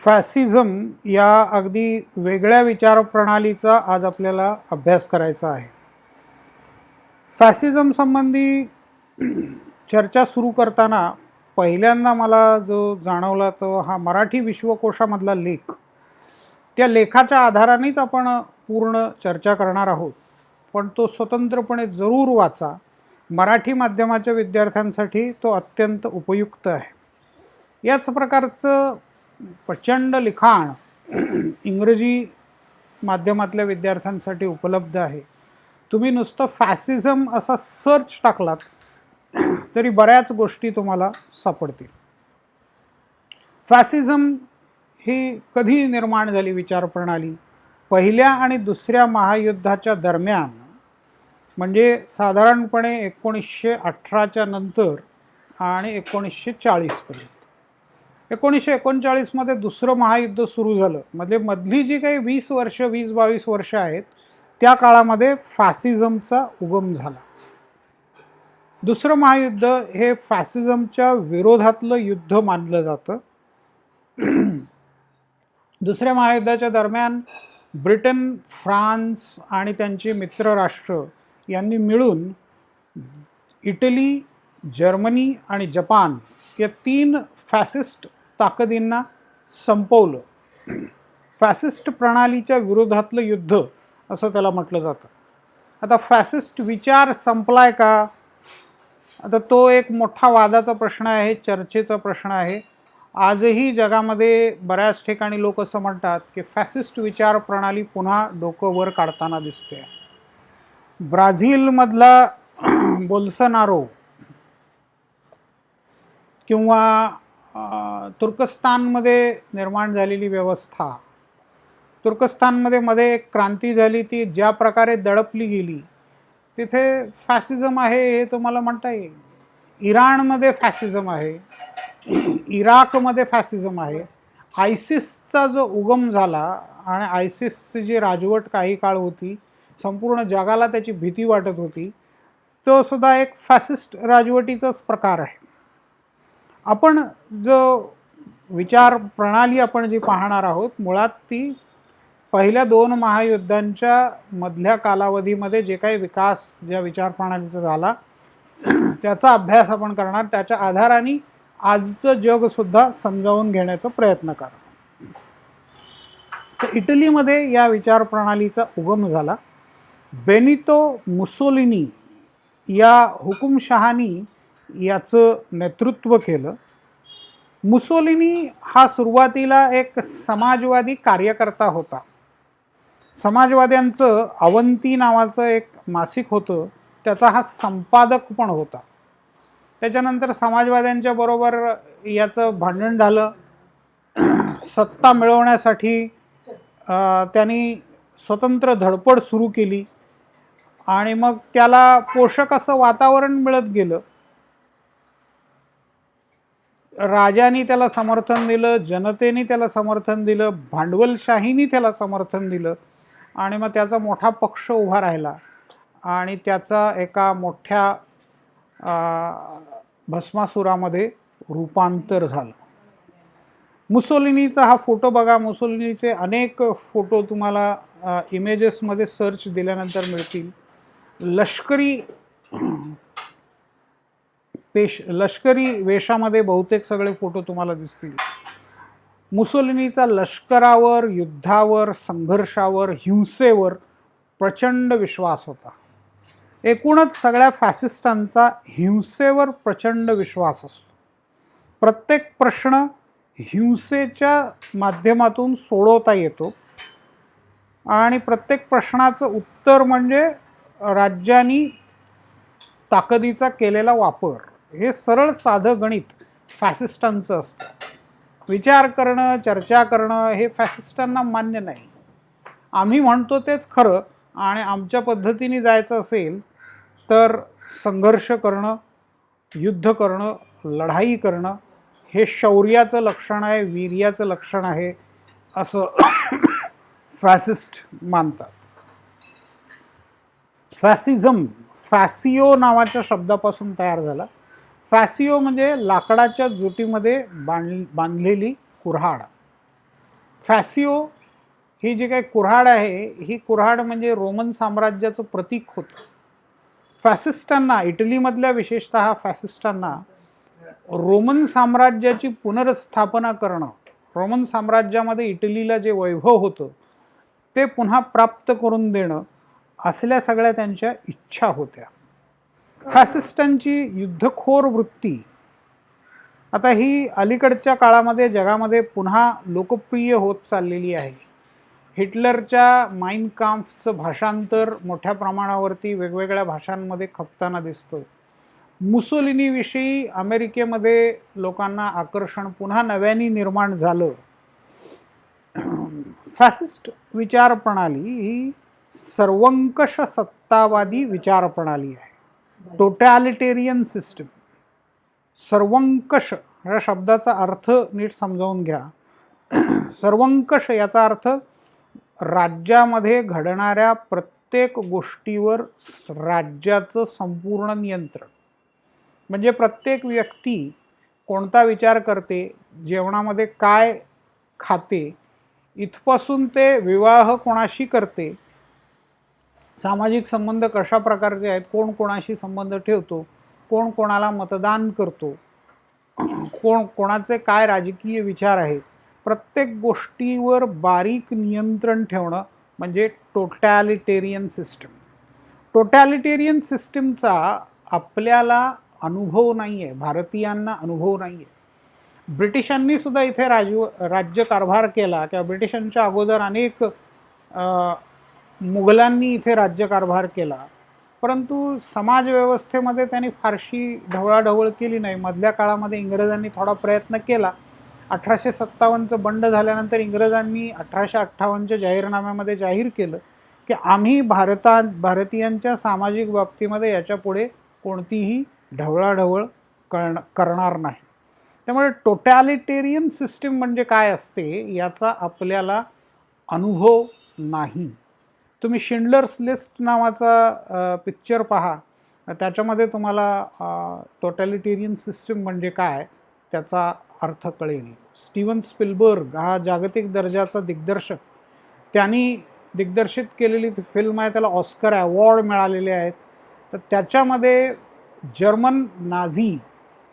Fascism या अगदी वेगळ्या विचारप्रणालीचा आज आपल्याला अभ्यास करायचा आहे. फॅसिझम संबंधी चर्चा सुरू करताना पहिल्यांदा मला जो जाणवला तो हा मराठी विश्वकोशामधला लेख. त्या लेखाच्या आधारानेच आपण पूर्ण चर्चा करणार आहोत, पण तो स्वतंत्रपणे जरूर वाचा. मराठी माध्यमाच्या विद्यार्थ्यांसाठी तो अत्यंत उपयुक्त आहे. याच प्रकारचं प्रचंड लिखाण इंग्रजी माध्यमातल्या विद्यार्थ्यांसाठी उपलब्ध आहे. तुम्ही नुसतं फॅसिझम असा सर्च टाकलात तरी बऱ्याच गोष्टी तुम्हाला सापडतील. फॅसिझम ही कधी निर्माण झाली विचारप्रणाली? पहिल्या आणि दुसऱ्या महायुद्धाच्या दरम्यान, म्हणजे साधारणपणे 1918च्या नंतर आणि 1940 पर्यंत. 1939 मध्ये दुसरं महायुद्ध सुरू झालं. म्हणजे मधली जी काही 20-22 वर्ष आहेत त्या काळामध्ये फॅसिझमचा उगम झाला. दुसरं महायुद्ध हे फॅसिझमच्या विरोधातलं युद्ध मानलं जातं. दुसऱ्या महायुद्धाच्या दरम्यान ब्रिटन, फ्रान्स आणि त्यांची मित्रराष्ट्र यांनी मिळून इटली, जर्मनी आणि जपान या 3 फॅसिस्ट ताकदींना संपवलं. फॅसिस्ट प्रणालीच्या विरोधातलं युद्ध असं त्याला म्हटलं जातं. आता फॅसिस्ट विचार संपलाय का? आता तो एक मोठा वादाचा प्रश्न आहे, चर्चेचा प्रश्न आहे. आजही जगामध्ये बऱ्याच ठिकाणी लोक असं म्हणतात की फॅसिस्ट विचार प्रणाली पुन्हा डोकं वर काढताना दिसते. ब्राझीलमधला बोल्सोनारो किंवा तुर्कस्तानमध्ये निर्माण झालेली व्यवस्था, तुर्कस्तानमध्ये मध्ये एक क्रांती झाली, ती ज्या प्रकारे दडपली गेली तिथे फॅसिझम आहे हे तुम्हाला म्हणता येईल. इराणमध्ये फॅसिझम आहे, इराकमध्ये फॅसिझम आहे. आयसिसचा जो उगम झाला आणि आयसिसची जी राजवट काही काळ होती, संपूर्ण जगाला त्याची भीती वाटत होती, तो सुद्धा एक फॅसिस्ट राजवटीचाच प्रकार आहे. आपण जो विचार प्रणाली आपण जी पाहणार आहोत, मुळात ती पहिल्या 2 महायुद्धांच्या मधल्या कालावधीमध्ये जे काही विकास ज्या विचार प्रणालीचा झाला त्याचा अभ्यास आपण करणार. त्याच्या आधाराने आजचं जगसुद्धा समजावून घेण्याचा प्रयत्न करणार. तर इटलीमध्ये या विचार प्रणालीचा उगम झाला. बेनितो मुसोलिनी या हुकुमशहानी याचं नेतृत्व केलं. मुसोलिनी हा सुरुवातीला एक समाजवादी कार्यकर्ता होता. समाजवाद्यांचं अवंती नावाचं एक मासिक होतं, त्याचा हा संपादक पण होता. त्याच्यानंतर समाजवाद्यांच्या बरोबर याचं भांडण झालं. सत्ता मिळवण्यासाठी त्यांनी स्वतंत्र धडपड सुरू केली आणि मग त्याला पोषक असं वातावरण मिळत गेलं. राजांनी त्याला समर्थन दिलं, जनतेने त्याला समर्थन दिलं, भांडवलशाहीने त्याला समर्थन दिलं आणि मग त्याचा मोठा पक्ष उभा राहिला आणि त्याचा एका मोठ्या भस्मासुरामध्ये रूपांतर झालं. मुसोलिनीचा हा फोटो बघा. मुसोलिनीचे अनेक फोटो तुम्हाला इमेजेसमध्ये सर्च दिल्यानंतर मिळतील. लष्करी वेशामध्ये बहुतेक सगळे फोटो तुम्हाला दिसतील. मुसोलिनीचा लष्करावर, युद्धावर, संघर्षावर, हिंसेवर प्रचंड विश्वास होता. एकूणच सगळ्या फॅसिस्टांचा हिंसेवर प्रचंड विश्वास असतो. प्रत्येक प्रश्न हिंसेच्या माध्यमातून सोडवता येतो आणि प्रत्येक प्रश्नाचं उत्तर म्हणजे राज्यांनी ताकदीचा केलेला वापर. हे सरळ साधं गणित फॅसिस्टांचं असतं. विचार करणं, चर्चा करणं हे फॅसिस्टांना मान्य नाही. आम्ही म्हणतो तेच खरं आणि आमच्या पद्धतीने जायचं असेल तर संघर्ष करणं, युद्ध करणं, लढाई करणं हे शौर्याचं लक्षण आहे, वीर्याचं लक्षण आहे असं फॅसिस्ट मानतात. फॅसिझम फॅसिओ नावाच्या शब्दापासून तयार झाला. फॅसिओ म्हणजे लाकडाच्या जुटीमध्ये बांधलेली कुऱ्हाड. फॅसिओ ही जी काही कुऱ्हाड आहे, ही कुऱ्हाड म्हणजे रोमन साम्राज्याचं प्रतीक होतं. फॅसिस्टांना, इटलीमधल्या विशेषतः फॅसिस्टांना रोमन साम्राज्याची पुनर्स्थापना करणं, रोमन साम्राज्यामध्ये इटलीला जे वैभव होतं ते पुन्हा प्राप्त करून देणं, असल्या सगळ्या त्यांच्या इच्छा होत्या. फॅसिस्टांची युद्धखोर वृत्ती आता ही अलीकडच्या काळामध्ये जगामध्ये पुन्हा लोकप्रिय होत चाललेली आहे. हिटलरच्या माइन काम्फचं भाषांतर मोठ्या प्रमाणावरती वेगवेगळ्या भाषांमध्ये खपताना दिसतं. मुसोलिनीविषयी अमेरिकेमध्ये लोकांना आकर्षण पुन्हा नव्याने निर्माण झालं. फॅसिस्ट विचारप्रणाली ही सर्वंकष सत्तावादी विचारप्रणाली आहे. टोटॅलिटेरियन सिस्टम. सर्वंकष या शब्दाचा अर्थ नीट समजावून घ्या. सर्वंकष याचा अर्थ राज्यामध्ये घडणाऱ्या प्रत्येक गोष्टीवर राज्याचं संपूर्ण नियंत्रण. म्हणजे प्रत्येक व्यक्ती कोणता विचार करते, जेवणामध्ये काय खाते, इथपासून ते विवाह कोणाशी करते, सामाजिक संबंध कशा प्रकारचे आहेत, कोण कोणाशी संबंध ठेवतो, कोण कोणाला मतदान करतो, कोणाचे काय राजकीय विचार आहेत, प्रत्येक गोष्टीवर बारीक नियंत्रण ठेवणं म्हणजे टोटॅलिटेरियन सिस्टम. टोटॅलिटेरियन सिस्टमचा आपल्याला अनुभव नाही आहे, भारतीयांना अनुभव नाही आहे. ब्रिटिशांनी सुद्धा इथे राज्यकारभार केला किंवा ब्रिटिशांच्या अगोदर अनेक मुघलांनी इथे राज्यकारभार केला, परंतु समाजव्यवस्थेमध्ये त्यांनी फारशी ढवळाढवळ केली नाही. मधल्या काळामध्ये इंग्रजांनी थोडा प्रयत्न केला. 1857चं बंड झाल्यानंतर इंग्रजांनी 1858च्या जाहीरनाम्यामध्ये जाहीर केलं की आम्ही भारतीयांच्या सामाजिक बाबतीमध्ये याच्यापुढे कोणतीही ढवळाढवळ करणार नाही. त्यामुळे टोटॅलिटेरियन सिस्टीम म्हणजे काय असते याचा आपल्याला अनुभव नाही. तुम्ही शिंडलर्स लिस्ट नावाचा पिक्चर पहा, त्याच्यामध्ये तुम्हाला टोटॅलिटेरियन सिस्टीम म्हणजे काय त्याचा अर्थ कळेल. स्टीवन स्पिलबर्ग हा जागतिक दर्जाचा दिग्दर्शक, त्यांनी दिग्दर्शित केलेली फिल्म आहे, त्याला ऑस्कर अवॉर्ड मिळालेले आहेत. तर त्याच्यामध्ये जर्मन नाझी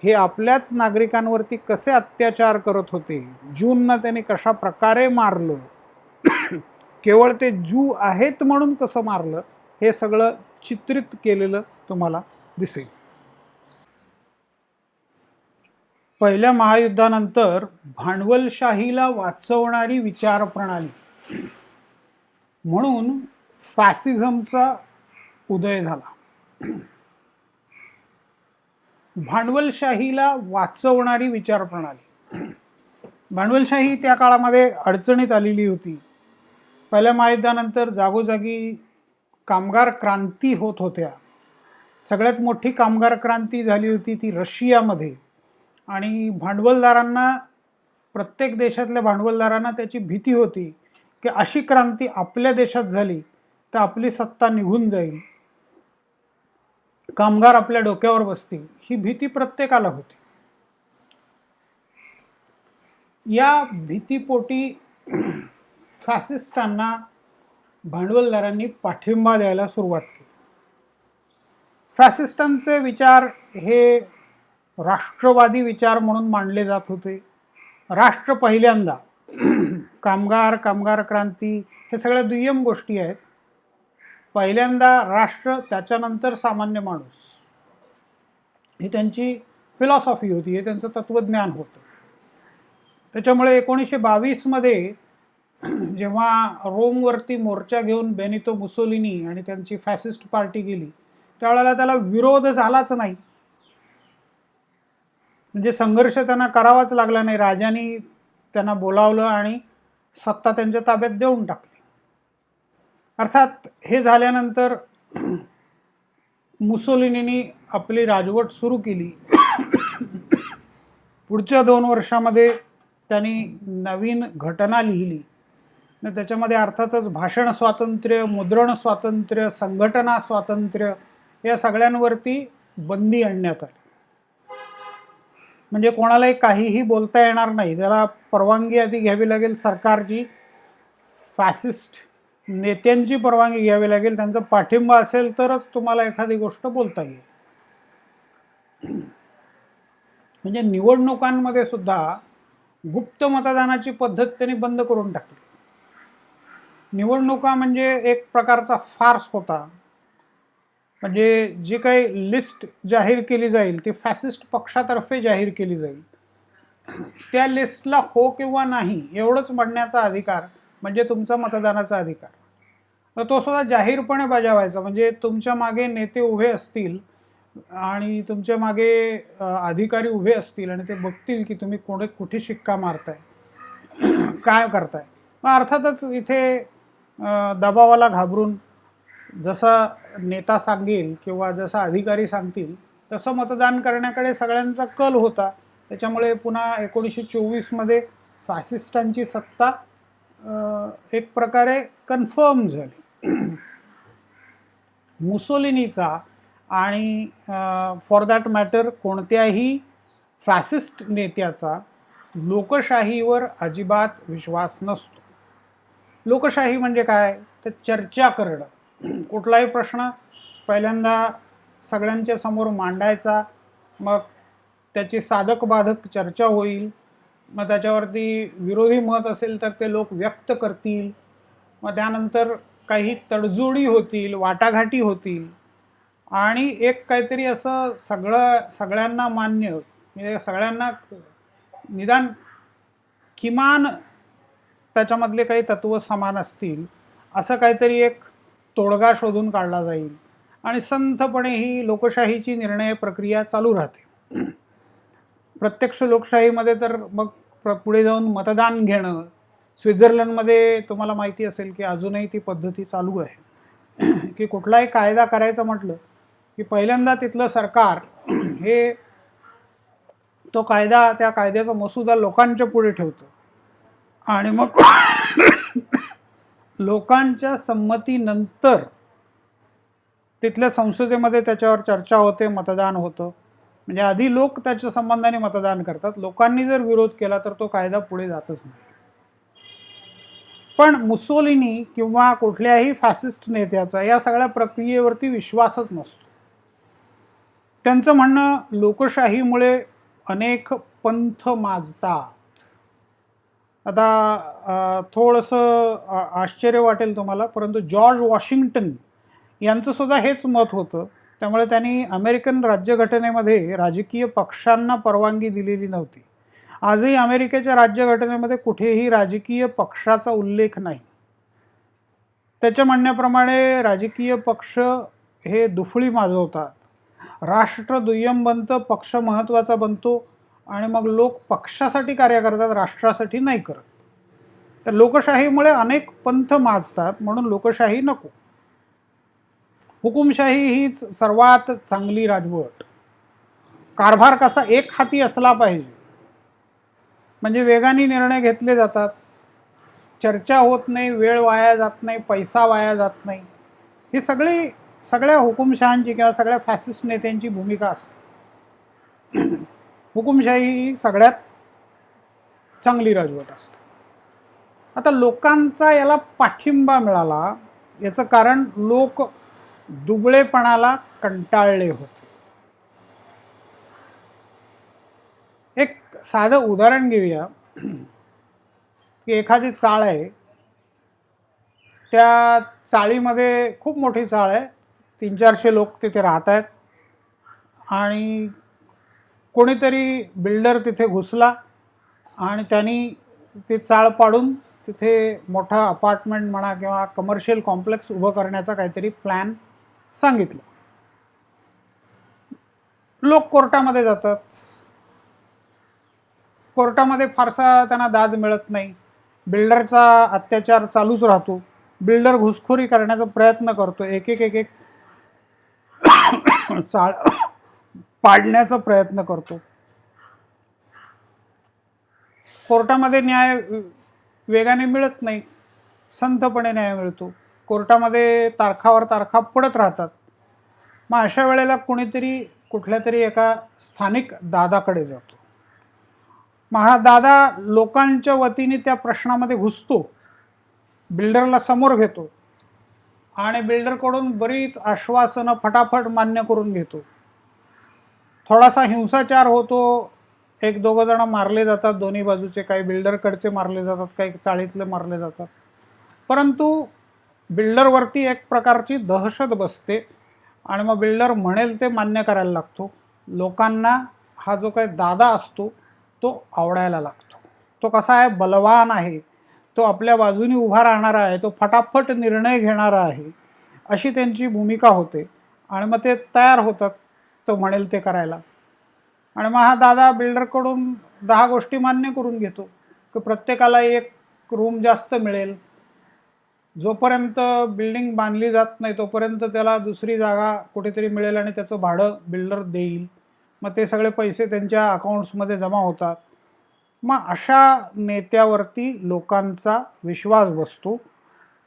हे आपल्याच नागरिकांवरती कसे अत्याचार करत होते, ज्यूंना त्यांनी कशा प्रकारे मारलं, केवळ ते ज्यू आहेत म्हणून कसं मारलं, हे सगळं चित्रित केलेलं तुम्हाला दिसेल. पहिल्या महायुद्धानंतर भांडवलशाहीला वाचवणारी विचारप्रणाली म्हणून फॅसिझमचा उदय झाला. भांडवलशाहीला वाचवणारी विचारप्रणाली. भांडवलशाही त्या काळामध्ये अडचणीत आलेली होती. पहिल्या महायुद्धानंतर जागोजागी कामगार क्रांती होत होत्या. सगळ्यात मोठी कामगार क्रांती झाली होती ती रशियामध्ये, आणि भांडवलदारांना, प्रत्येक देशातल्या भांडवलदारांना त्याची भीती होती की अशी क्रांती आपल्या देशात झाली तर आपली सत्ता निघून जाईल, कामगार आपल्या डोक्यावर बसतील, ही भीती प्रत्येकाला होती. या भीतीपोटी फॅसिस्टांना भांडवलदारांनी पाठिंबा द्यायला सुरुवात केली. फॅसिस्टांचे विचार हे राष्ट्रवादी विचार म्हणून मांडले जात होते. राष्ट्र पहिल्यांदा, कामगार क्रांती हे सगळ्या दुय्यम गोष्टी आहेत. पहिल्यांदा राष्ट्र, त्याच्यानंतर सामान्य माणूस, ही त्यांची फिलॉसॉफी होती, हे त्यांचं तत्त्वज्ञान होतं. त्याच्यामुळे 1922मध्ये जेव्हा रोमवरती मोर्चा घेऊन बेनितो मुसोलिनी आणि त्यांची फॅसिस्ट पार्टी गेली, त्यावेळेला त्याला विरोध झालाच नाही. म्हणजे संघर्ष त्यांना करावाच लागला नाही. राजांनी त्यांना बोलावलं आणि सत्ता त्यांच्या ताब्यात देऊन टाकली. अर्थात हे झाल्यानंतर मुसोलिनीनी आपली राजवट सुरू केली. पुढच्या 2 वर्षामध्ये त्यांनी नवीन घटना लिहिली. त्याच्यामध्ये अर्थातच भाषण स्वातंत्र्य, मुद्रण स्वातंत्र्य, संघटना स्वातंत्र्य या सगळ्यांवरती बंदी आणण्यात आली. म्हणजे कोणालाही काहीही बोलता येणार नाही, त्याला परवानगी आधी घ्यावी लागेल सरकारची, फॅसिस्ट नेत्यांची परवानगी घ्यावी लागेल, त्यांचा पाठिंबा असेल तरच तुम्हाला एखादी गोष्ट बोलता येईल. म्हणजे निवडणुकांमध्ये सुद्धा गुप्त मतदानाची पद्धत त्यांनी बंद करून टाकली. निवडणुका म्हणजे एक प्रकारचा फार्स होता. म्हणजे जी काही लिस्ट जाहीर केली जाईल ती फॅसिस्ट पक्षातर्फे जाहीर केली जाईल. त्या लिस्टला हो किंवा नाही एवढंच म्हणण्याचा अधिकार म्हणजे तुमचा मतदानाचा अधिकार. तर तो सुद्धा जाहीरपणे बजावायचा. म्हणजे तुमच्या मागे नेते उभे असतील आणि तुमच्या मागे अधिकारी उभे असतील आणि ते बघतील की तुम्ही कुठे शिक्का मारताय, काय करताय. मग अर्थातच इथे दबावाला घाबरून जसा नेता सांगेल किंवा जसा अधिकारी सांगतील तसं मतदान करण्याकडे सगळ्यांचा कल होता. त्याच्यामुळे पुन्हा 1924मध्ये फॅसिस्टांची सत्ता एक प्रकारे कन्फर्म झाली. मुसोलिनीचा आणि फॉर दॅट मॅटर कोणत्याही फॅसिस्ट नेत्याचा लोकशाहीवर अजिबात विश्वास नसतो. लोकशाही म्हणजे काय, तर चर्चा करणं. कुठलाही प्रश्न पहिल्यांदा सगळ्यांच्या समोर मांडायचा, मग त्याची साधक बाधक चर्चा होईल, मग त्याच्यावरती विरोधी मत असेल तर ते लोक व्यक्त करतील, मग त्यानंतर काही तडजोडी होतील, वाटाघाटी होतील आणि एक काहीतरी असं सगळ्यांना मान्य, म्हणजे सगळ्यांना निदान किमान त्याच्यामधले काही तत्व समान असतील असं काहीतरी एक तोडगा शोधून काढला जाईल आणि संथपणे ही लोकशाहीची निर्णय प्रक्रिया चालू राहते. प्रत्यक्ष लोकशाहीमध्ये तर मग पुढे जाऊन मतदान घेणं. स्वित्झर्लंडमध्ये तुम्हाला माहिती असेल की अजूनही ती पद्धती चालू आहे की कुठलाही कायदा करायचं म्हटलं की पहिल्यांदा तिथलं सरकार हे तो कायदा, त्या कायद्याचा मसुदा लोकांच्या पुढे ठेवतं आणि मग लोकांच्या संमतीनंतर तिथल्या संसदेमध्ये त्याच्यावर चर्चा होते, मतदान होतं. म्हणजे आधी लोक त्याच्या संबंधाने मतदान करतात. लोकांनी जर विरोध केला तर तो कायदा पुढे जातच नाही. पण मुसोलिनी किंवा कुठल्याही फॅसिस्ट नेत्याचा या सगळ्या प्रक्रियेवरती विश्वासच नसतो. त्यांचं म्हणणं लोकशाहीमुळे अनेक पंथ माजतात. आता थोडंसं आश्चर्य वाटेल तुम्हाला, परंतु जॉर्ज वॉशिंग्टन यांचं सुद्धा हेच मत होतं. त्यामुळे त्यांनी अमेरिकन राज्यघटनेमध्ये राजकीय पक्षांना परवानगी दिलेली नव्हती. आजही अमेरिकेच्या राज्यघटनेमध्ये कुठेही राजकीय पक्षाचा उल्लेख नाही. त्याच्या म्हणण्याप्रमाणे राजकीय पक्ष हे दुफळी माजवतात. राष्ट्र दुय्यम बनतं, पक्ष महत्त्वाचा बनतो आणि मग लोक पक्षासाठी कार्य करतात, राष्ट्रासाठी नाही करत. तर लोकशाहीमुळे अनेक पंथ माजतात, म्हणून लोकशाही नको. हुकुमशाही हीच सर्वात चांगली राजवट. कारभार कसा एक हाती असला पाहिजे, म्हणजे वेगाने निर्णय घेतले जातात, चर्चा होत नाही, वेळ वाया जात नाही, पैसा वाया जात नाही. ही सगळ्या हुकुमशहांची किंवा सगळ्या फॅसिस्ट नेत्यांची भूमिका असते. हुकुमशाही ही सगळ्यात चांगली राजवट असते. आता लोकांचा याला पाठिंबा मिळाला याचं कारण लोक दुबळेपणाला कंटाळले होते. एक साधं उदाहरण घेऊया की एखादी चाळ आहे, त्या चाळीमध्ये खूप मोठी चाळ आहे, 300-400 लोक तिथे राहत आहेत आणि कोणीतरी बिल्डर तिथे घुसला आणि त्यांनी ती चाळ पाडून तिथे मोठा अपार्टमेंट म्हणा किंवा कमर्शियल कॉम्प्लेक्स उभं करण्याचा काहीतरी प्लॅन सांगितलं. लोक कोर्टामध्ये जातात. कोर्टामध्ये फारसा त्यांना दाद मिळत नाही. बिल्डरचा अत्याचार चालूच राहतो. बिल्डर घुसखोरी करण्याचा प्रयत्न करतो, एक एक चाळ पाडण्याचा प्रयत्न करतो. कोर्टामध्ये न्याय वेगाने मिळत नाही, संथपणे न्याय मिळतो. कोर्टामध्ये तारखावर तारखा पडत राहतात. मग अशा वेळेला कुणीतरी कुठल्या तरी एका स्थानिक दादाकडे जातो मग हा दादा लोकांच्या वतीने त्या प्रश्नामध्ये घुसतो, बिल्डरला समोर घेतो आणि बिल्डरकडून बरीच आश्वासनं फटाफट मान्य करून घेतो. थोडासा हिंसाचार होतो, एक दोघं जण मारले जातात, दोन्ही बाजूचे, काही बिल्डरकडचे मारले जातात, काही चाळीतले मारले जातात. परंतु बिल्डरवरती एक प्रकारची दहशत बसते आणि मग बिल्डर म्हणेल ते मान्य करायला लागतो. लोकांना हा जो काही दादा असतो तो आवडायला लागतो. तो कसा आहे, बलवान आहे, तो आपल्या बाजूने उभा राहणारा आहे, तो फटाफट निर्णय घेणारा आहे, अशी त्यांची भूमिका होते. आणि मग ते तयार होतात तो म्हणेल ते करायला. आणि मग हा दादा बिल्डरकडून 10 गोष्टी मान्य करून घेतो की प्रत्येकाला एक रूम जास्त मिळेल, जोपर्यंत बिल्डिंग बांधली जात नाही तोपर्यंत त्याला दुसरी जागा कुठेतरी मिळेल आणि त्याचं भाडं बिल्डर देईल. मग ते सगळे पैसे त्यांच्या अकाउंट्समध्ये जमा होतात. मग अशा नेत्यावरती लोकांचा विश्वास बसतो.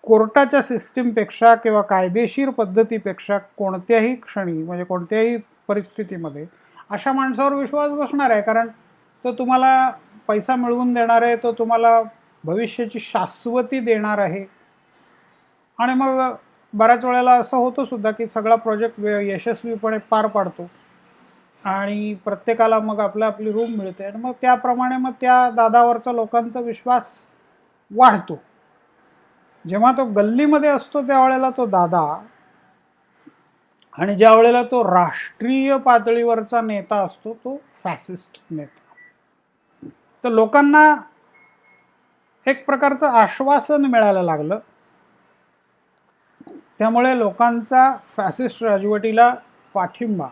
कोर्टाच्या सिस्टीमपेक्षा किंवा कायदेशीर पद्धतीपेक्षा कोणत्याही क्षणी, म्हणजे कोणत्याही परिस्थितीमध्ये अशा माणसावर विश्वास बसणार आहे, कारण तो तुम्हाला पैसा मिळवून देणार आहे, तो तुम्हाला भविष्याची शाश्वती देणार आहे. आणि मग बऱ्याच वेळेला असं होतं सुद्धा की सगळा प्रोजेक्ट यशस्वीपणे पार पाडतो आणि प्रत्येकाला मग आपली रूम मिळते. आणि मग त्याप्रमाणे मग त्या दादावरचा लोकांचा विश्वास वाढतो. जेव्हा तो गल्लीमध्ये असतो त्यावेळेला तो दादा, आणि ज्या वेळेला तो राष्ट्रीय पातळीवरचा नेता असतो तो फॅसिस्ट नेता. तर लोकांना एक प्रकारचं आश्वासन मिळायला लागलं, त्यामुळे लोकांचा फॅसिस्ट राजवटीला पाठिंबा.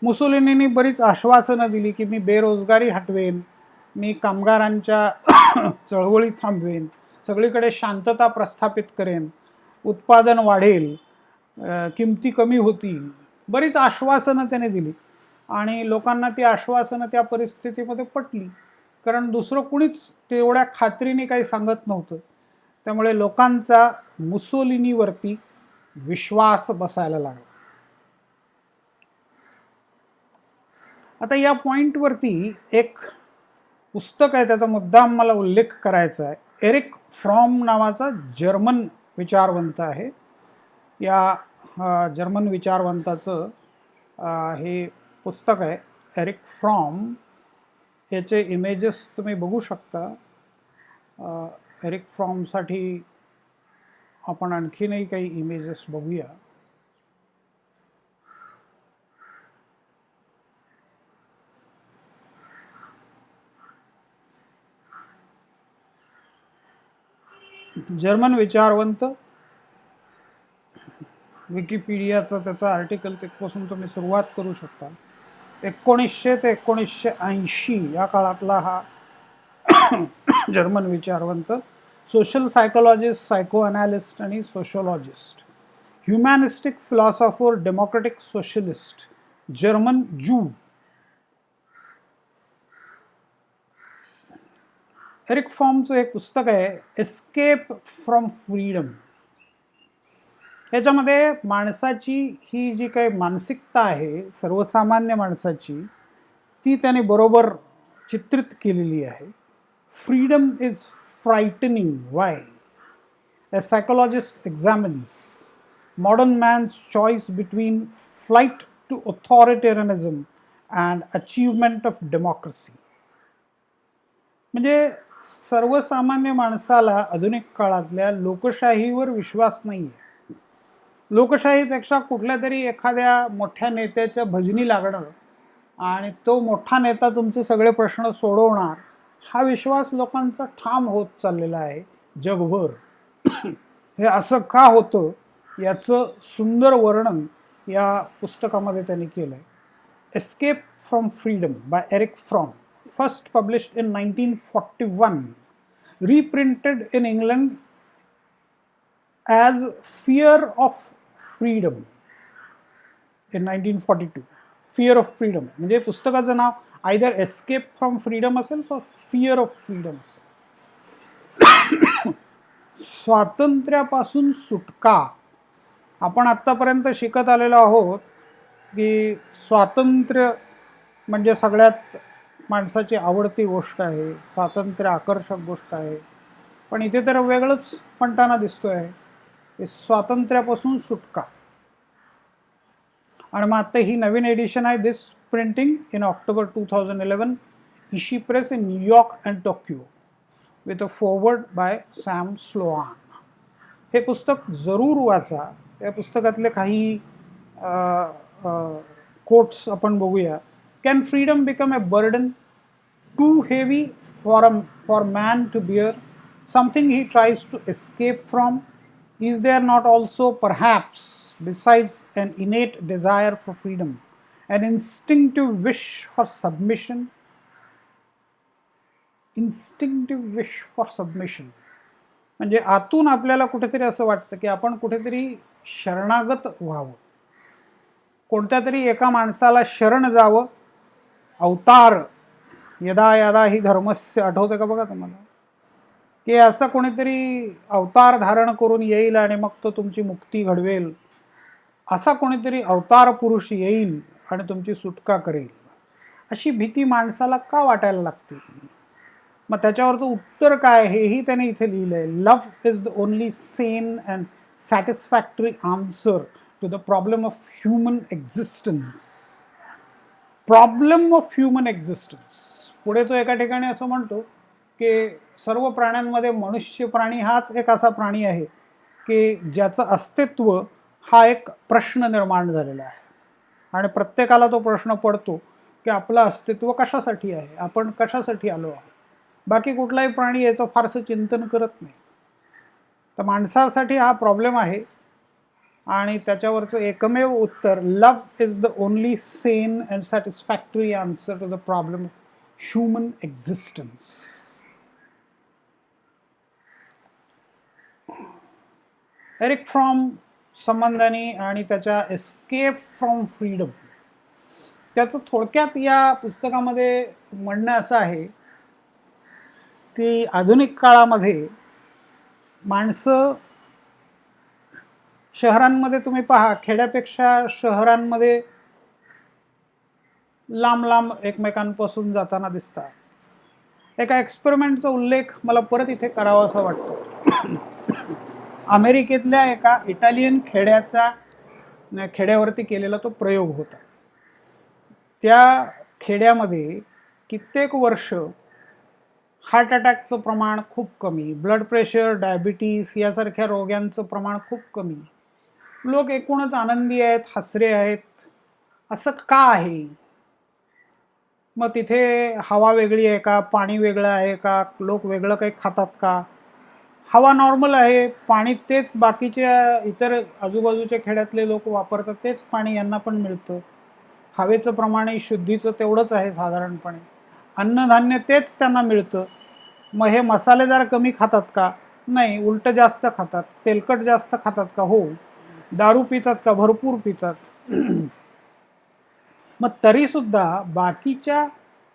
मुसोलिनींनी बरीच आश्वासनं दिली की मी बेरोजगारी हटवेन, मी कामगारांच्या चळवळी थांबवेन, सगळीकडे शांतता प्रस्थापित करेन, उत्पादन वाढेल, किमती कमी होतील. बरीच आश्वासनं त्याने दिली आणि लोकांना ती आश्वासनं त्या परिस्थितीमध्ये पटली, कारण दुसरं कुणीच तेवढ्या खात्रीने काही सांगत नव्हतं. त्यामुळे लोकांचा मुसोलिनीवरती विश्वास बसायला लागला. आता या पॉईंटवरती एक पुस्तक आहे, त्याचा मुद्दाम मला उल्लेख करायचा आहे. एरिक फ्रॉम नावाचा जर्मन विचारवंत आहे. या जर्मन विचारवंताचं हे पुस्तक आहे, एरिक फ्रॉम. याचे इमेजेस तुम्ही बघू शकता. एरिक फ्रॉमसाठी आपण आणखीनही काही इमेजेस बघूया. जर्मन विचारवंत, विकिपीडियाचं त्याचं आर्टिकल तिथपासून तुम्ही सुरुवात करू शकता. 1900 ते 1980 या काळातला हा जर्मन विचारवंत, सोशल सायकोलॉजिस्ट, सायको अनालिस्ट आणि sociologist, humanistic philosopher, democratic socialist, German Jew. Erich फ्रॉमचं एक पुस्तक आहे, एस्केप फ्रॉम फ्रीडम. याच्यामध्ये माणसाची ही जी काही मानसिकता आहे सर्वसामान्य माणसाची, ती त्याने बरोबर चित्रित केलेली आहे. Freedom is frightening. Why? A psychologist examines modern man's choice between flight to authoritarianism and achievement of democracy. म्हणजे सर्वसामान्य माणसाला आधुनिक काळातल्या लोकशाहीवर विश्वास नाही आहे. लोकशाहीपेक्षा कुठल्या तरी एखाद्या मोठ्या नेत्याच्या भजनी लागणं आणि तो मोठा नेता तुमचे सगळे प्रश्न सोडवणार, हा विश्वास लोकांचा ठाम होत चाललेला आहे जगभर. हे असं का होतं याचं सुंदर वर्णन या पुस्तकामध्ये त्यांनी केलं आहे. Escape from freedom by Erich Fromm, first published in 1941, reprinted in England as Fear of Freedom in 1942. Fear of Freedom म्हणजे पुस्तकाचं नाव आयदर एस्केप फ्रॉम फ्रीडम असेल किंवा फिअर ऑफ फ्रीडम असेल. स्वातंत्र्यापासून सुटका. आपण आत्तापर्यंत शिकत आलेलो आहोत की स्वातंत्र्य म्हणजे सगळ्यात माणसाची आवडती गोष्ट आहे, स्वातंत्र्य आकर्षक गोष्ट आहे, पण इथे तर वेगळंच म्हणताना दिसतोय की स्वातंत्र्यापासून सुटका. आणि मग आता ही नवीन एडिशन आहे, this printing in October 2011, Ishi press in New York and Tokyo, with a foreword by Sam Sloan. हे पुस्तक जरूर वाचा. या पुस्तकातले काही कोट्स आपण बघूया. Can freedom become a burden too heavy for man to bear, something he tries to escape from? Is there not also perhaps, besides an innate desire for freedom, an instinctive wish for submission? Instinctive wish for submission म्हणजे आतून आपल्याला कुठेतरी असं वाटतं की आपण कुठेतरी शरणागत व्हावं, कोणत्या तरी एका माणसाला शरण जावं. अवतार यदा यदा ही धर्मस्य, आठवतं का बघा तुम्हाला, की असं कोणीतरी अवतार धारण करून येईल आणि मग तो तुमची मुक्ती घडवेल, असा कोणीतरी अवतार पुरुष येईल आणि तुमची सुटका करेल, अशी भीती माणसाला का वाटायला लागते? मग त्याच्यावरचं उत्तर काय हेही त्याने इथे लिहिलं आहे. Love is the only sane and satisfactory answer to the problem of human existence. Problem of human existence. पुढे तो एका ठिकाणी असं म्हणतो की सर्व प्राण्यांमध्ये मनुष्य प्राणी हाच एक असा प्राणी आहे की ज्याचं अस्तित्व हा एक प्रश्न निर्माण झालेला आहे. आणि प्रत्येकाला तो प्रश्न पडतो की आपलं अस्तित्व कशासाठी आहे, आपण कशासाठी आलो आहोत. बाकी कुठलाही प्राणी याचं फारसं चिंतन करत नाही. तर माणसासाठी हा प्रॉब्लेम आहे आणि त्याच्यावरचं एकमेव उत्तर, love is the only sane and satisfactory answer to the problem of human existence. Erich Fromm संबंधाने आणि त्याच्या एस्केप फ्रॉम फ्रीडम, त्याचं थोडक्यात या पुस्तकामध्ये म्हणणं असं आहे की आधुनिक काळामध्ये माणसं शहरांमध्ये, तुम्ही पहा, खेड्यापेक्षा शहरांमध्ये लांब लांब एकमेकांपासून जाताना दिसतात. एका एक्सपेरिमेंटचा उल्लेख मला परत इथे करावासा वाटतो. अमेरिकेतल्या एका इटालियन खेड्यावरती केलेला तो प्रयोग होता. त्या खेड्यामध्ये कित्येक वर्ष हार्ट अटॅकचं प्रमाण खूप कमी, ब्लड प्रेशर, डायबिटीस यासारख्या रोगांचं प्रमाण खूप कमी, लोक एकूणच आनंदी आहेत, हसरे आहेत. असं का आहे? मग तिथे हवा वेगळी आहे का, पाणी वेगळं आहे का, लोक वेगळं काही खातात का? हवा नॉर्मल आहे, पाणी तेच बाकीच्या इतर आजूबाजूच्या खेड्यातले लोक वापरतात तेच पाणी यांना पण मिळतं. हवेचं प्रमाण शुद्धीचं तेवढंच आहे साधारणपणे. अन्नधान्य तेच त्यांना मिळतं. मग हे मसालेदार कमी खातात का? नाही, उलट जास्त खातात. तेलकट जास्त खातात का? हो. दारू पितात का? भरपूर पितात. मग तरीसुद्धा बाकीच्या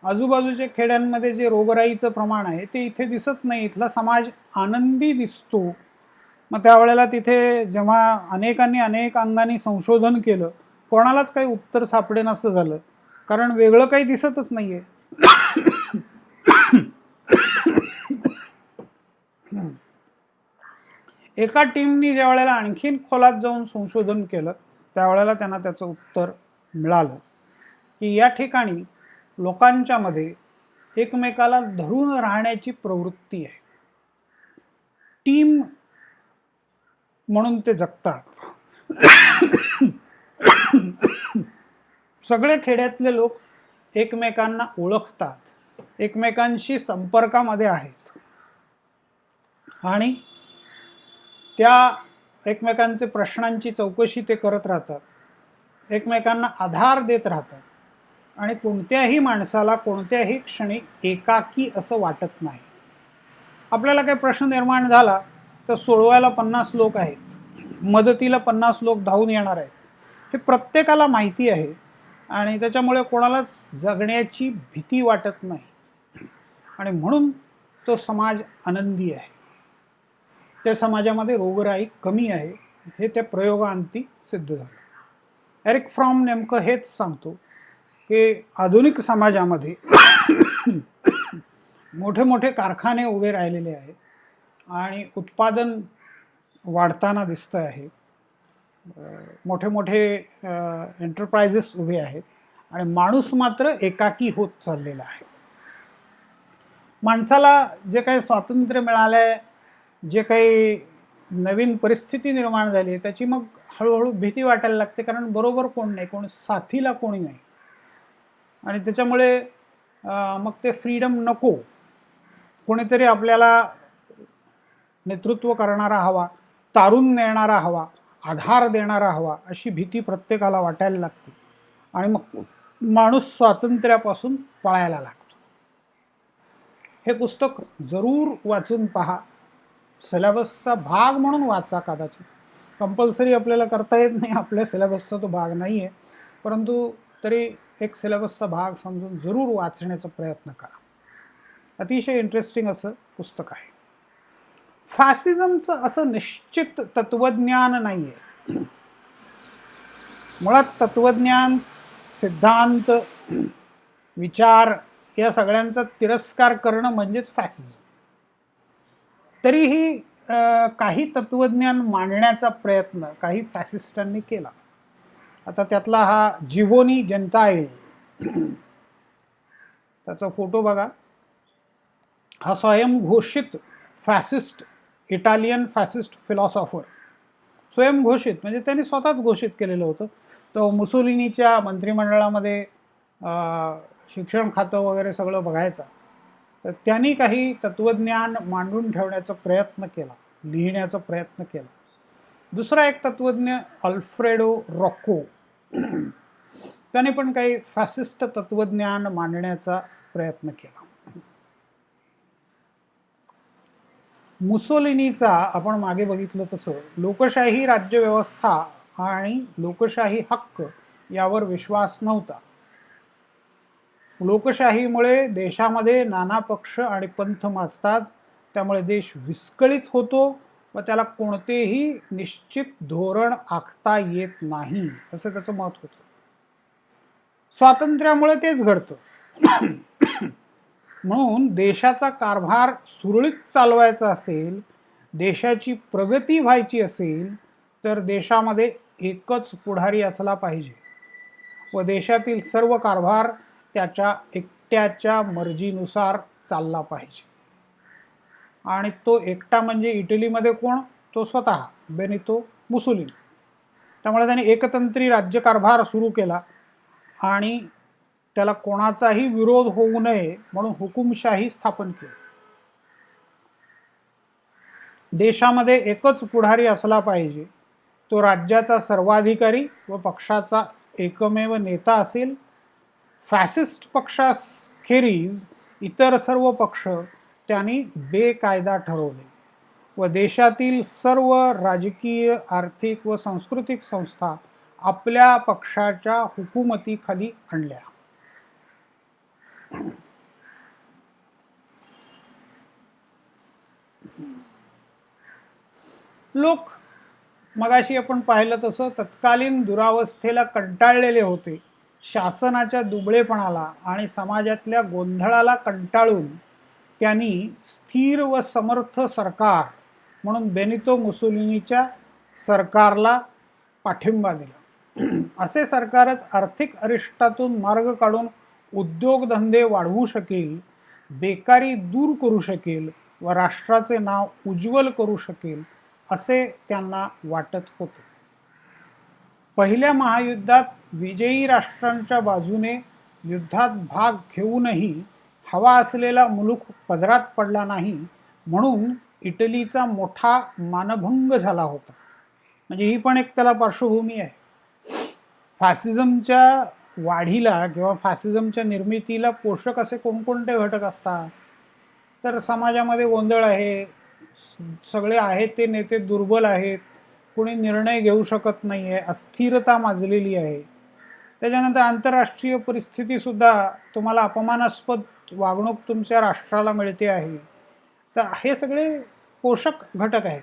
आजूबाजूच्या खेड्यांमध्ये जे रोगराईचं प्रमाण आहे ते इथे दिसत नाही. इथला समाज आनंदी दिसतो. मग त्यावेळेला तिथे जेव्हा अनेकांनी अनेक अंगाने संशोधन केलं, कोणालाच काही उत्तर सापडेनासं झालं, कारण वेगळं काही दिसतच नाही आहे. एका टीमनी ज्या वेळेला आणखीन खोलात जाऊन संशोधन केलं त्यावेळेला त्यांना त्याचं उत्तर मिळालं की या ठिकाणी लोकांच्या मध्ये एकमेकाला धरून राहण्याची प्रवृत्ती आहे. टीम म्हणून ते जगतात. सगळे खेड्यातले लोक एकमेकांना ओळखतात, एकमेकांशी संपर्कामध्ये आहेत आणि त्या एकमेकांचे प्रश्नांची चौकशी ते करत राहतात, एकमेकांना आधार देत राहतात आणि कोणत्याही माणसाला कोणत्याही क्षणी एकाकी असं वाटत नाही. आपल्याला काही प्रश्न निर्माण झाला तर सोडवायला 50 लोक आहेत, मदतीला 50 लोक धावून येणार आहेत, हे प्रत्येकाला माहिती आहे आणि त्याच्यामुळे कोणालाच जगण्याची भीती वाटत नाही आणि म्हणून तो समाज आनंदी आहे. त्या समाजामध्ये रोगराई कमी आहे हे त्या प्रयोगांती सिद्ध झालं. एरिक फ्रॉम नेमकं हेच सांगतो की आधुनिक समाजामध्ये मोठे मोठे कारखाने उभे राहिलेले आहेत आणि उत्पादन वाढताना दिसतं आहे. मोठे मोठे एंटरप्राइजेस उभे आहेत आणि माणूस मात्र एकाकी होत चाललेला आहे. माणसाला जे काही स्वातंत्र्य मिळालं आहे, जे काही नवीन परिस्थिती निर्माण झाली आहे, त्याची मग हळूहळू भीती वाटायला लागते, कारण बरोबर कोण नाही, कोण साथीला कोणी नाही. आणि त्याच्यामुळे मग ते फ्रीडम नको, कोणीतरी आपल्याला नेतृत्व करणारा हवा, तारून नेणारा हवा, आधार देणारा हवा, अशी भीती प्रत्येकाला वाटायला लागते आणि मग माणूस स्वातंत्र्यापासून पळायला लागतो. हे पुस्तक जरूर वाचून पहा. सिलेबसचा भाग म्हणून वाचा. कदाचित कंपल्सरी आपल्याला करता येत नाही, आपल्या सिलेबसचा तो भाग नाही आहे, परंतु तरी एक सिलेबसचा भाग समजून जरूर वाचण्याचा प्रयत्न करा. अतिशय इंटरेस्टिंग असं पुस्तक आहे. फॅसिझमचं असं निश्चित तत्वज्ञान नाही आहे. मुळात तत्वज्ञान, सिद्धांत, विचार या सगळ्यांचा तिरस्कार करणं म्हणजेच फॅसिझम. तरीही काही तत्वज्ञान मांडण्याचा प्रयत्न काही फॅसिस्टांनी केला. आता त्यातला हा जिव्होनी जेंटाइल, त्याचा फोटो बघा. हा स्वयंघोषित फॅसिस्ट, इटालियन फॅसिस्ट फिलॉसॉफर, स्वयंघोषित म्हणजे त्यांनी स्वतःच घोषित केलेलं होतं. तो मुसोलिनीच्या मंत्रिमंडळामध्ये शिक्षण खातं वगैरे सगळं बघायचा. तर त्यांनी काही तत्वज्ञान मांडून ठेवण्याचा प्रयत्न केला, लिहिण्याचा प्रयत्न केला. दुसरा एक तत्वज्ञ अल्फ्रेडो रॉको, त्याने पण काही फॅसिस्ट तत्वज्ञान मांडण्याचा प्रयत्न केला. मुसोलिनीचा आपण मागे बघितलं तसं लोकशाही राज्यव्यवस्था आणि लोकशाही हक्क यावर विश्वास नव्हता. लोकशाहीमुळे देशामध्ये नाना पक्ष आणि पंथ माजतात, त्यामुळे देश विस्कळीत होतो व त्याला कोणतेही निश्चित धोरण आखता येत नाही, असं त्याचं मत होतं. स्वातंत्र्यामुळे तेच घडतं. म्हणून देशाचा कारभार सुरळीत चालवायचा असेल, देशाची प्रगती व्हायची असेल, तर देशामध्ये एकच पुढारी असला पाहिजे व देशातील सर्व कारभार त्याच्या एकट्याच्या मर्जीनुसार चालला पाहिजे. आणि तो एकटा म्हणजे इटलीमध्ये कोण? तो स्वतः बेनितो मुसोलिनी. त्यामुळे त्याने एकतंत्री राज्यकारभार सुरू केला आणि त्याला कोणाचाही विरोध होऊ नये म्हणून हुकुमशाही स्थापन केली. देशामध्ये एकच पुढारी असला पाहिजे, तो राज्याचा सर्वाधिकारी व पक्षाचा एकमेव नेता असेल. फॅसिस्ट पक्षाखेरीज इतर सर्व पक्ष त्यांनी बेकायदा ठरवले व देशातील सर्व राजकीय, आर्थिक व सांस्कृतिक संस्था आपल्या पक्षाच्या हुकुमतीखाली आणल्या. लोक मगाशी आपण पाहिलं तसं तत्कालीन दुरावस्थेला कंटाळलेले होते. शासनाच्या दुबळेपणाला आणि समाजातल्या गोंधळाला कंटाळून त्यांनी स्थिर व समर्थ सरकार म्हणून बेनितो मुसोलिनीच्या सरकारला पाठिंबा दिला. असे सरकारच आर्थिक अरिष्टातून मार्ग काढून उद्योगधंदे वाढवू शकेल, बेकारी दूर करू शकेल व राष्ट्राचे नाव उज्ज्वल करू शकेल असे त्यांना वाटत होते. पहिल्या महायुद्धात विजयी राष्ट्रांच्या बाजूने युद्धात भाग घेऊनही हवा असलेला मुलूक पदरात पडला नाही, म्हणून इटलीचा मोठा मानभंग झाला होता. म्हणजे ही पण एक त्याला पार्श्वभूमी आहे. फॅसिझमच्या वाढीला किंवा फॅसिझमच्या निर्मितीला पोषक असे कोणकोणते घटक असतात? तर समाजामध्ये गोंधळ आहे, सगळे आहेत ते नेते दुर्बल आहेत, कोणी निर्णय घेऊ शकत नाही आहे, अस्थिरता माजलेली आहे. त्याच्यानंतर आंतरराष्ट्रीय परिस्थितीसुद्धा तुम्हाला अपमानास्पद वागणूक तुमच्या राष्ट्राला मिळते आहे. तर हे सगळे पोषक घटक आहेत.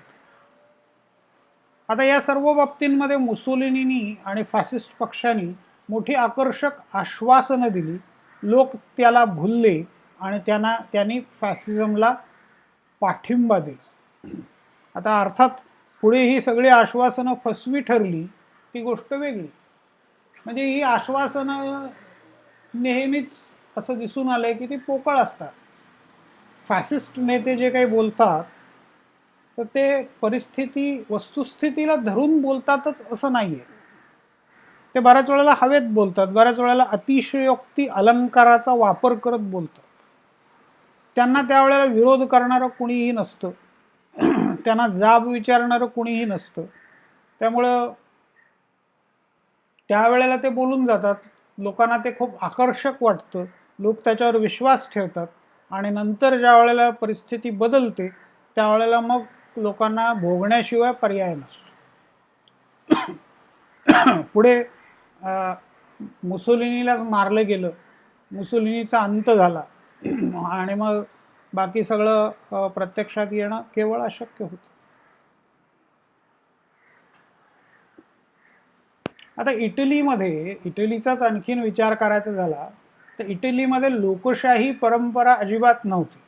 आता या सर्व बाबतींमध्ये मुसोलिनीनी आणि फॅसिस्ट पक्षांनी मोठी आकर्षक आश्वासनं दिली. लोक त्याला भुलले आणि त्यांनी फॅसिझमला पाठिंबा दिला. आता अर्थात पुढे ही सगळी आश्वासनं फसवी ठरली ती गोष्ट वेगळी. म्हणजे ही आश्वासनं नेहमीच असं दिसून आलंय की ती पोकळ असतात. फॅसिस्ट नेते जे काही बोलतात तर ते परिस्थिती वस्तुस्थितीला धरून बोलतातच असं नाहीये. ते बऱ्याच वेळेला हवेत बोलतात, बऱ्याच वेळेला अतिशयोक्ती अलंकाराचा वापर करत बोलतात. त्यांना त्यावेळेला विरोध करणारं कुणीही नसतं, त्यांना जाब विचारणारं कुणीही नसतं. त्यामुळं त्यावेळेला ते बोलून जातात, लोकांना ते खूप आकर्षक वाटतं, लोक त्याच्यावर विश्वास ठेवतात आणि नंतर ज्या वेळेला परिस्थिती बदलते त्यावेळेला मग लोकांना भोगण्याशिवाय पर्याय नसतो. पुढे मुसोलिनीलाच मारलं गेलं, मुसोलिनीचा अंत झाला आणि मग बाकी सगळं प्रत्यक्षात येणं केवळ अशक्य होतं. आता इटलीचाच आणखीन विचार करायचा झाला तर इटलीमध्ये लोकशाही परंपरा अजिबात नव्हती.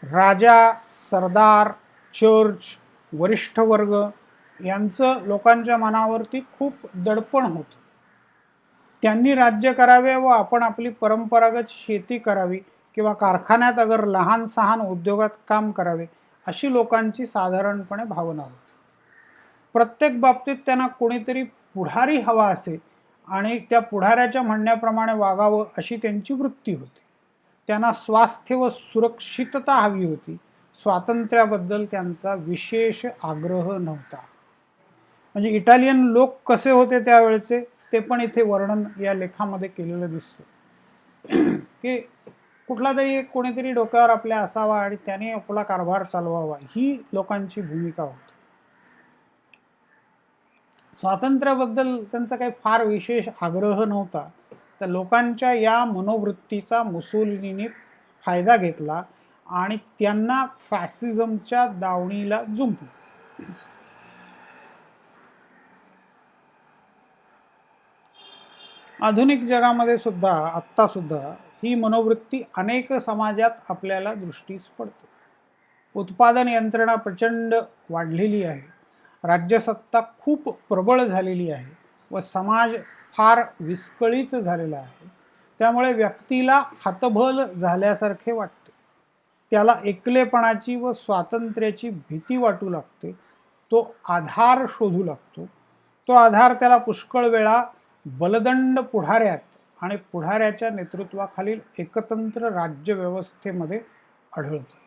राजा, सरदार, चर्च, वरिष्ठ वर्ग यांचं लोकांच्या मनावरती खूप दडपण होतं. त्यांनी राज्य करावे व आपण आपली परंपरागत शेती करावी किंवा कारखान्यात अगर लहान सहान उद्योगात काम करावे अशी लोकांची साधारणपणे भावना होती. प्रत्येक बाबतीत त्यांना कोणीतरी पुढारी हवा असे आणि त्या पुढाऱ्याच्या म्हणण्याप्रमाणे वागावं अशी त्यांची वृत्ती होती. त्यांना स्वास्थ्य व सुरक्षितता हवी होती. स्वातंत्र्याबद्दल त्यांचा विशेष आग्रह नव्हता. म्हणजे इटालियन लोक कसे होते त्यावेळेचे ते पण इथे वर्णन या लेखामध्ये केलेलं दिसतं की कुठला तरी कोणीतरी डोक्यावर आपल्या असावा आणि त्याने आपला कारभार चालवावा ही लोकांची भूमिका होती. स्वातंत्र्याबद्दल त्यांचा काही फार विशेष आग्रह नव्हता. तर लोकांच्या या मनोवृत्तीचा मुसोलिनीने फायदा घेतला आणि त्यांना फॅसिझमच्या दावणीला जुंपलं. आधुनिक जगामध्ये सुद्धा आत्ता सुद्धा ही मनोवृत्ती अनेक समाजात आपल्याला दृष्टीस पडते. उत्पादन यंत्रणा प्रचंड वाढलेली आहे, राज्यसत्ता खूप प्रबळ झालेली आहे व समाज फार विस्कळीत झालेला आहे. त्यामुळे व्यक्तीला हतबल झाल्यासारखे वाटते. त्याला एकलेपणाची व स्वातंत्र्याची भीती वाटू लागते. तो आधार शोधू लागतो. तो आधार त्याला पुष्कळ वेळा बलदंड पुढाऱ्यात आणि पुढाऱ्याच्या नेतृत्वाखालील एकतंत्र राज्यव्यवस्थेमध्ये आढळतो.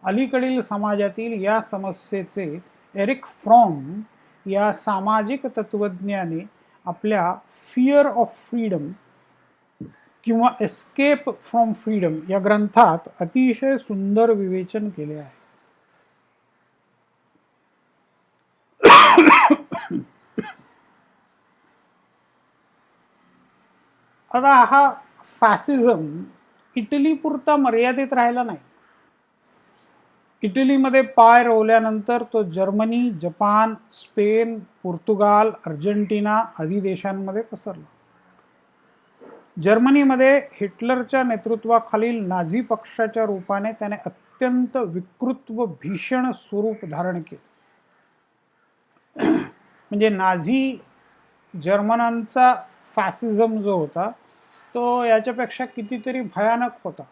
अलीकडील समाजातील या समस्येचे एरिक फ्रॉम या सामाजिक तत्त्वज्ञाने आपल्या फिअर ऑफ फ्रीडम किंवा एस्केप फ्रॉम फ्रीडम या ग्रंथात अतिशय सुंदर विवेचन केले आहे. आता हा फॅसिझम इटलीपुरता मर्यादित राहिला नाही. इटलीमध्ये पाय रोवल्यानंतर तो Germany, Japan, Spain, Portugal, Argentina आदी देशांमध्ये पसरला. जर्मनीमध्ये हिटलरच्या नेतृत्वाखालील नाझी पक्षाच्या रूपाने त्याने अत्यंत विकृत व भीषण स्वरूप धारण केले. म्हणजे नाझी जर्मनांचा फॅसिझम जो होता तो याच्यापेक्षा कितीतरी भयानक होता.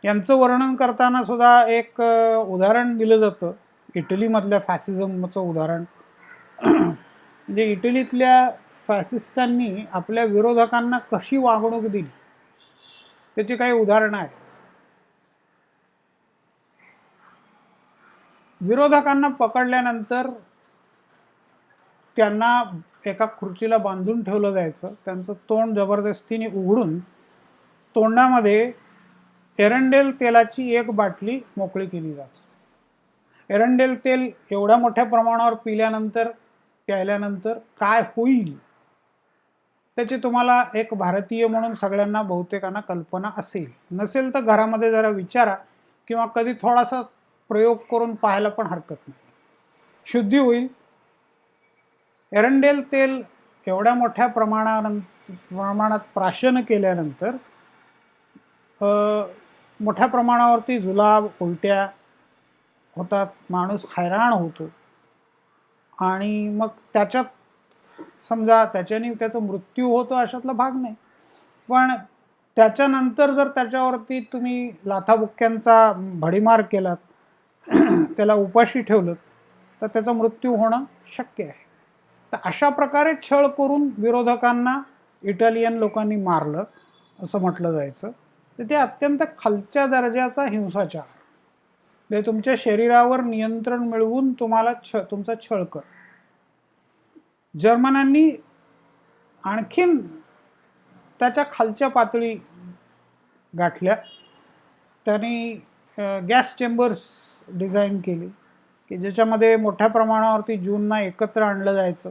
यांचं वर्णन करताना सुद्धा एक उदाहरण दिलं जातं इटलीमधल्या फॅसिझमचं उदाहरण. म्हणजे इटलीतल्या फॅसिस्टांनी आपल्या विरोधकांना कशी वागणूक दिली त्याची काही उदाहरणं आहेत. विरोधकांना पकडल्यानंतर त्यांना एका खुर्चीला बांधून ठेवलं जायचं. त्यांचं तोंड जबरदस्तीने उघडून तोंडामध्ये एरंडेल तेलाची एक बाटली मोकळी केली जाते. एरंडेल तेल एवढ्या मोठ्या प्रमाणावर प्यायल्यानंतर काय होईल त्याची तुम्हाला एक भारतीय म्हणून सगळ्यांना बहुतेकांना कल्पना असेल. नसेल तर घरामध्ये जरा विचारा किंवा कधी थोडासा प्रयोग करून पाहायला पण हरकत नाही, शुद्धी होईल. एरंडेल तेल एवढ्या मोठ्या प्रमाणात प्राशन केल्यानंतर मोठ्या प्रमाणावरती जुलाब, उलट्या होतात, माणूस हैराण होतो आणि मग त्याच्यात समजा त्याच्याने त्याचा मृत्यू होतो अशातला भाग नाही, पण त्याच्यानंतर जर त्याच्यावरती तुम्ही लाथाबुक्क्यांचा भडीमार केलात, त्याला उपाशी ठेवलं, तर त्याचा मृत्यू होणं शक्य आहे. तर अशा प्रकारे छळ करून विरोधकांना इटालियन लोकांनी मारलं असं म्हटलं जायचं. तर ते अत्यंत खालच्या दर्जाचा हिंसाचार, म्हणजे तुमच्या शरीरावर नियंत्रण मिळवून तुम्हाला तुमचा छळ कर. जर्मनांनी आणखीन त्याच्या खालच्या पातळी गाठल्या. त्यांनी गॅस चेंबर्स डिझाईन केली की ज्याच्यामध्ये मोठ्या प्रमाणावरती ज्यूंना एकत्र आणलं जायचं.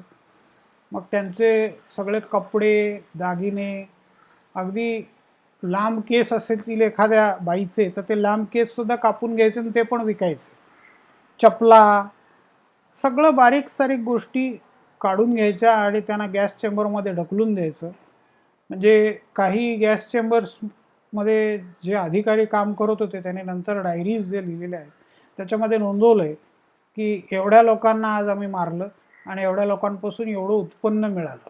मग त्यांचे सगळे कपडे, दागिने, अगदी लांब केस असतील एखाद्या बाईचे तर ते लांब केससुद्धा कापून घ्यायचे आणि ते पण विकायचे. चपला, सगळं बारीक सारीक गोष्टी काढून घ्यायच्या आणि त्यांना गॅस चेंबरमध्ये ढकलून द्यायचं. म्हणजे काही गॅस चेंबर्समध्ये जे अधिकारी काम करत होते त्यांनी नंतर डायरीज जे लिहिलेल्या आहेत त्याच्यामध्ये नोंदवलं आहे की एवढ्या लोकांना आज आम्ही मारलं आणि एवढ्या लोकांपासून एवढं उत्पन्न मिळालं,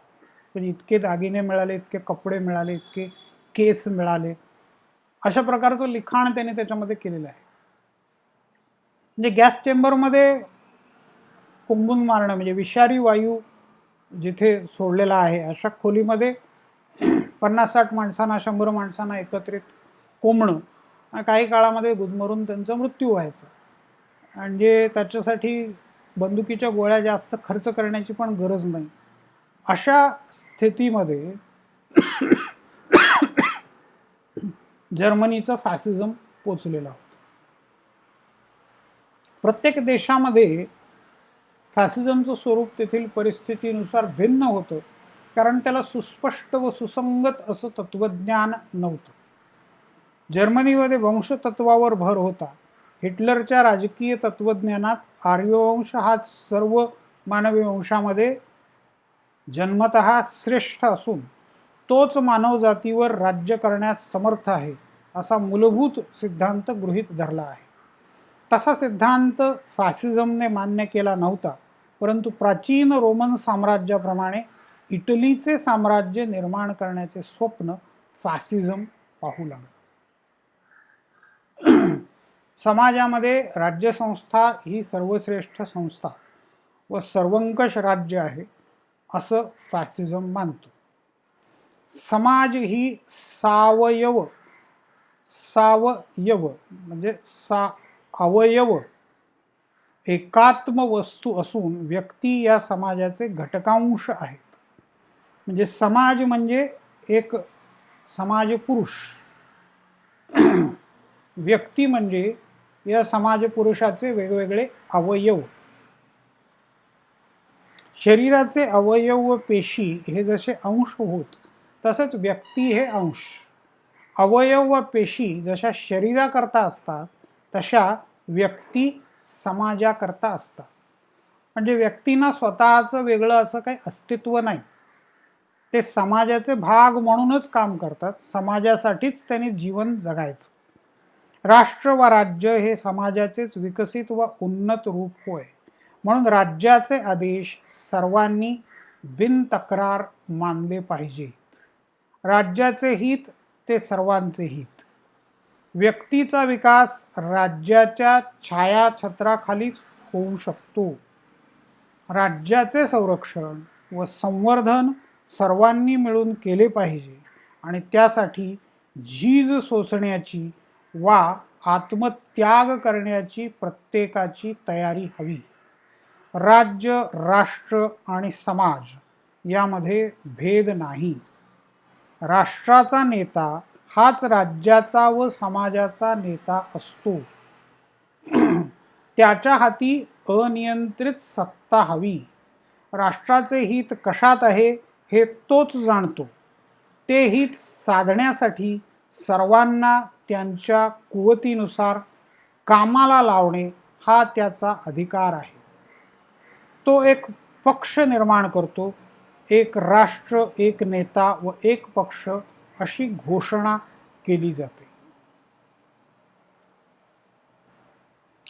म्हणजे इतके दागिने मिळाले, इतके कपडे मिळाले, इतके केस मिळाले. अशा प्रकारचं लिखाण त्यांनी त्याच्यामध्ये केलेलं आहे. म्हणजे गॅस चेंबरमध्ये कोंबून मारणं म्हणजे विषारी वायू जिथे सोडलेला आहे अशा खोलीमध्ये 50-60 माणसांना, 100 माणसांना एकत्रित कोंबणं आणि काही काळामध्ये गुदमरून त्यांचा मृत्यू व्हायचा. म्हणजे त्याच्यासाठी बंदुकीच्या गोळ्या जास्त खर्च करण्याची पण गरज नाही. अशा स्थितीमध्ये जर्मनीचं फॅसिझम पोचलेलं होतं. प्रत्येक देशामध्ये फॅसिझमचं स्वरूप तेथील परिस्थितीनुसार भिन्न होतं, कारण त्याला सुस्पष्ट व सुसंगत असं तत्त्वज्ञान नव्हतं. जर्मनीमध्ये वंशतत्वावर भर होता. हिटलरच्या राजकीय तत्त्वज्ञानात आर्यवंश हाच सर्व मानवी वंशामध्ये जन्मतः श्रेष्ठ असून तोच मानवजातीवर राज्य करण्यास समर्थ आहे असा मूलभूत सिद्धांत गृहीत धरला आहे. तसा सिद्धांत फॅसिझमने मान्य केला नव्हता, परंतु प्राचीन रोमन साम्राज्याप्रमाणे इटलीचे साम्राज्य निर्माण करण्याचे स्वप्न फॅसिझम पाहू लागला. समाजामध्ये राज्यसंस्था ही सर्वश्रेष्ठ संस्था व सर्वंकष राज्य आहे असं फॅसिझम मानतो. समाज ही सावयव म्हणजे अवयव एकात्म वस्तू असून व्यक्ती या समाजाचे घटकांश आहेत. म्हणजे समाज म्हणजे एक समाज पुरुष, व्यक्ती म्हणजे या समाज पुरुषाचे वेगवेगळे अवयव. शरीराचे अवयव व पेशी हे जसे अंश होत तसेच व्यक्ती हे अंश. अवयव व पेशी जशा शरीराकरता असतात तशा व्यक्ती समाजाकरता असतात. म्हणजे व्यक्तींना स्वतःचं वेगळं असं काही अस्तित्व नाही, ते समाजाचे भाग म्हणूनच काम करतात. समाजासाठीच त्यांनी जीवन जगायचं. राष्ट्र व राज्य हे समाजाचेच विकसित व उन्नत रूप होय, म्हणून राज्याचे आदेश सर्वांनी बिनतक्रार मानले पाहिजेत. राज्याचे हित ते सर्वांचे हित. व्यक्तीचा विकास राज्याच्या छायाछत्राखालीच होऊ शकतो. राज्याचे संरक्षण व संवर्धन सर्वांनी मिळून केले पाहिजे आणि त्यासाठी झीज सोसण्याची वा आत्मत्याग करण्याची प्रत्येकाची तयारी हवी. राज्य, राष्ट्र आणि समाज यामध्ये भेद नाही. राष्ट्राचा नेता हाच राज्याचा व समाजाचा नेता असतो. त्याच्या हाती अनियंत्रित सत्ता हवी. राष्ट्राचे हित कशात आहे हे तोच जाणतो. ते हित साधण्यासाठी सर्वांना त्यांच्या कुवतीनुसार कामाला लावणे हा त्याचा अधिकार आहे. तो एक पक्ष निर्माण करतो. एक राष्ट्र, एक नेता व एक पक्ष अशी घोषणा केली जाते.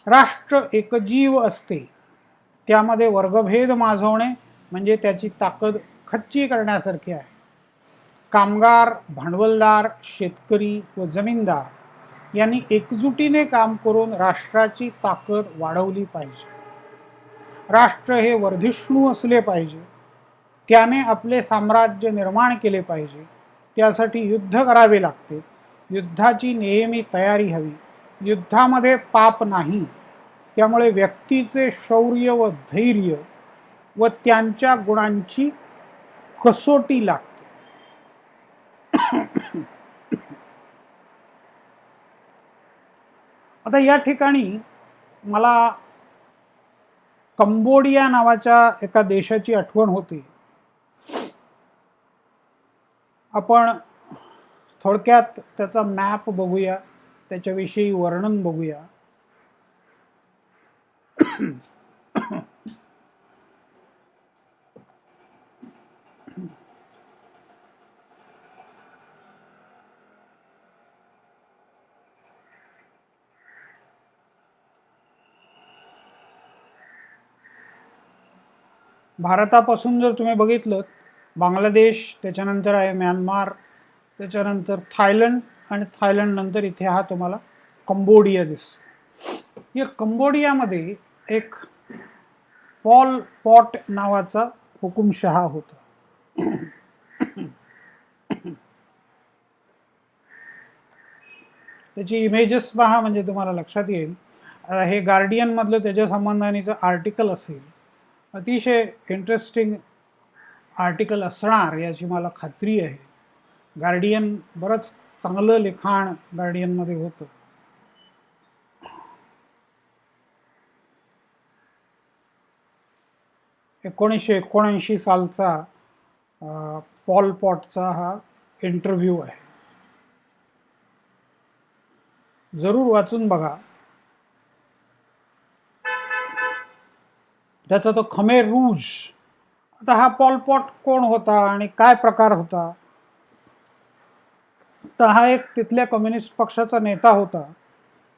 राष्ट्र एकजीव असते, त्यामध्ये वर्गभेद माजवणे म्हणजे त्याची ताकद खच्ची करण्यासारखी आहे. कामगार, भांडवलदार, शेतकरी व जमीनदार यांनी एकजुटीने काम करून राष्ट्राची ताकद वाढवली पाहिजे. राष्ट्र हे वर्धिष्णू असले पाहिजे, त्याने आपले साम्राज्य निर्माण केले पाहिजे. त्यासाठी युद्ध करावे लागते. युद्धाची नेहमी तयारी हवी. युद्धामध्ये पाप नाही, त्यामुळे व्यक्तीचे शौर्य व धैर्य व त्यांच्या गुणांची कसोटी लागते. आता या ठिकाणी मला कंबोडिया नावाच्या एका देशाची आठवण होते. आपण थोडक्यात त्याचा मॅप बघूया, त्याच्याविषयी वर्णन बघूया. भारतापासून जर तुम्ही बघितलं, बांगलादेश, त्याच्यानंतर आहे म्यानमार, त्याच्यानंतर थायलंड आणि थायलंड नंतर इथे हा तुम्हाला कंबोडिया दिसतो. या कंबोडियामध्ये एक पॉल पॉट नावाचा हुकुमशहा होता. त्याची इमेजेस पहा म्हणजे तुम्हाला लक्षात येईल. हे गार्डियन मधलं त्याच्या संबंधानेचं आर्टिकल असेल. अतिशय इंटरेस्टिंग आर्टिकल असणार याची मला खात्री आहे. गार्डियन बरंच चांगलं लिखाण गार्डियनमध्ये होतं. एकोणीसशे सालचा पॉल पॉटचा हा इंटरव्ह्यू आहे. जरूर वाचून बघा. त्याचा तो खमेर रूज. आता हा पॉल पॉट कोण होता आणि काय प्रकार होता? तर हा एक तिथल्या कम्युनिस्ट पक्षाचा नेता होता.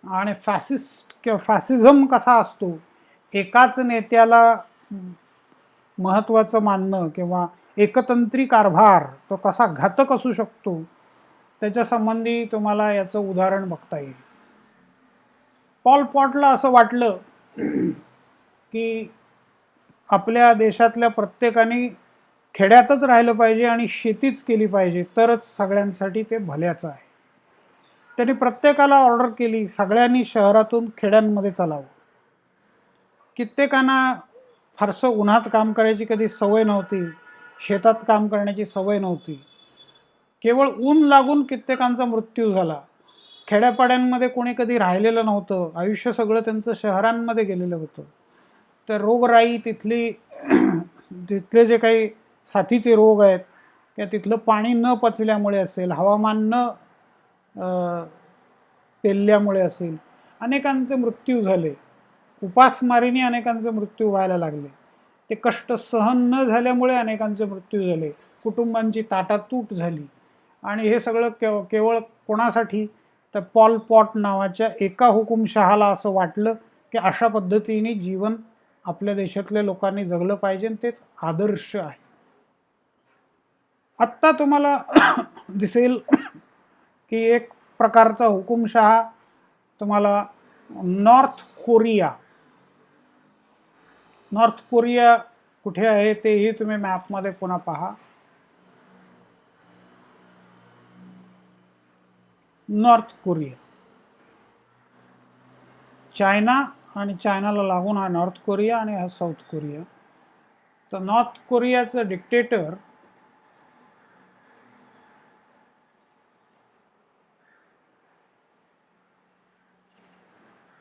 आणि फॅसिस्ट किंवा फॅसिझम कसा असतो, एकाच नेत्याला महत्त्वाचं मानणं किंवा एकतंत्री कारभार तो कसा घातक असू शकतो, त्याच्या संबंधी तुम्हाला याचं उदाहरण बघता येईल. पॉल पॉटला असं वाटलं की आपल्या देशातल्या प्रत्येकाने खेड्यातच राहिलं पाहिजे आणि शेतीच केली पाहिजे, तरच सगळ्यांसाठी ते भल्याचं आहे. त्यांनी प्रत्येकाला ऑर्डर केली, सगळ्यांनी शहरातून खेड्यांमध्ये चालावं. कित्येकांना फारसं उन्हात काम करायची कधी सवय नव्हती, शेतात काम करण्याची सवय नव्हती. केवळ ऊन लागून कित्येकांचा मृत्यू झाला. खेड्यापाड्यांमध्ये कोणी कधी राहिलेलं नव्हतं, आयुष्य सगळं त्यांचं शहरांमध्ये गेलेलं होतं. तर रोगराई तिथले जे काही साथीचे रोग आहेत, किंवा तिथलं पाणी न पचल्यामुळे असेल, हवामान न पेलल्यामुळे असेल, अनेकांचे मृत्यू झाले. उपासमारीने अनेकांचे मृत्यू व्हायला लागले. ते कष्ट सहन न झाल्यामुळे अनेकांचे मृत्यू झाले. कुटुंबांची ताटातूट झाली. आणि हे सगळं केवळ कोणासाठी? तर पॉल पॉट नावाच्या एका हुकुमशहाला असं वाटलं की अशा पद्धतीने जीवन आपल्या देशातल्या लोकांनी जगलं पाहिजे, तेच आदर्श आहे. आत्ता तुम्हाला दिसेल की एक प्रकारचा हुकुमशहा तुम्हाला नॉर्थ कोरिया कुठे आहे तेही तुम्ही मॅपमध्ये पुन्हा पहा. नॉर्थ कोरिया, चायना आणि चायनाला लागून हा नॉर्थ कोरिया आणि हा साऊथ कोरिया. तर नॉर्थ कोरियाचं डिक्टेटर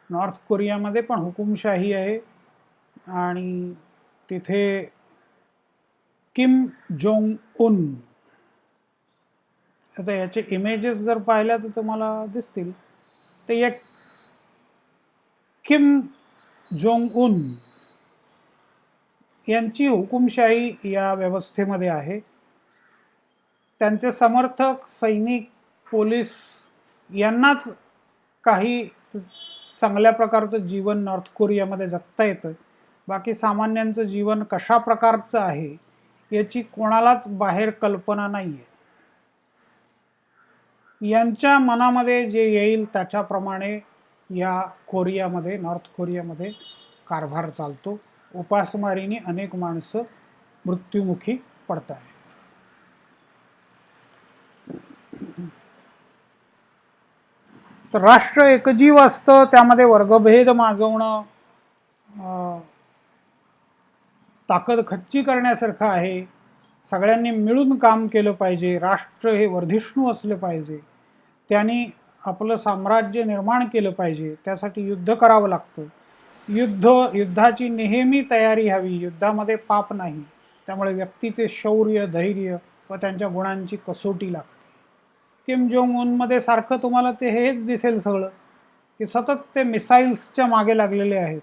नॉर्थ कोरियामध्ये पण हुकुमशाही आहे आणि तिथे किम जोंग उन. आता याचे इमेजेस जर पाहिल्या तर तुम्हाला दिसतील. ते एक किम जोंग उन यांची हुकुमशाही या व्यवस्थेमध्ये आहे. त्यांचे समर्थक, सैनिक, पोलीस यांनाच काही चांगल्या प्रकारचं जीवन नॉर्थ कोरियामध्ये जगता येतं. बाकी सामान्यांचं जीवन कशा प्रकारचं आहे याची कोणालाच बाहेर कल्पना नाही आहे. यांच्या मनामध्ये जे येईल त्याच्याप्रमाणे या कोरियामध्ये, नॉर्थ कोरियामध्ये कारभार चालतो. उपासमारीने अनेक माणसं मृत्युमुखी पडत आहेत. तर राष्ट्र एकजीव असतं, त्यामध्ये वर्गभेद माजवणं ताकद खच्ची करण्यासारखं आहे. सगळ्यांनी मिळून काम केलं पाहिजे. राष्ट्र हे वर्धिष्णू असले पाहिजे. त्यांनी आपलं साम्राज्य निर्माण केलं पाहिजे. त्यासाठी युद्ध करावं लागतं. युद्धाची नेहमी तयारी हवी. युद्धामध्ये पाप नाही. त्यामुळे व्यक्तीचे शौर्य, धैर्य व त्यांच्या गुणांची कसोटी लागते. किम जोंग उनमध्ये सारखं तुम्हाला ते हेच दिसेल सगळं, की सतत ते मिसाईल्सच्या मागे लागलेले आहेत.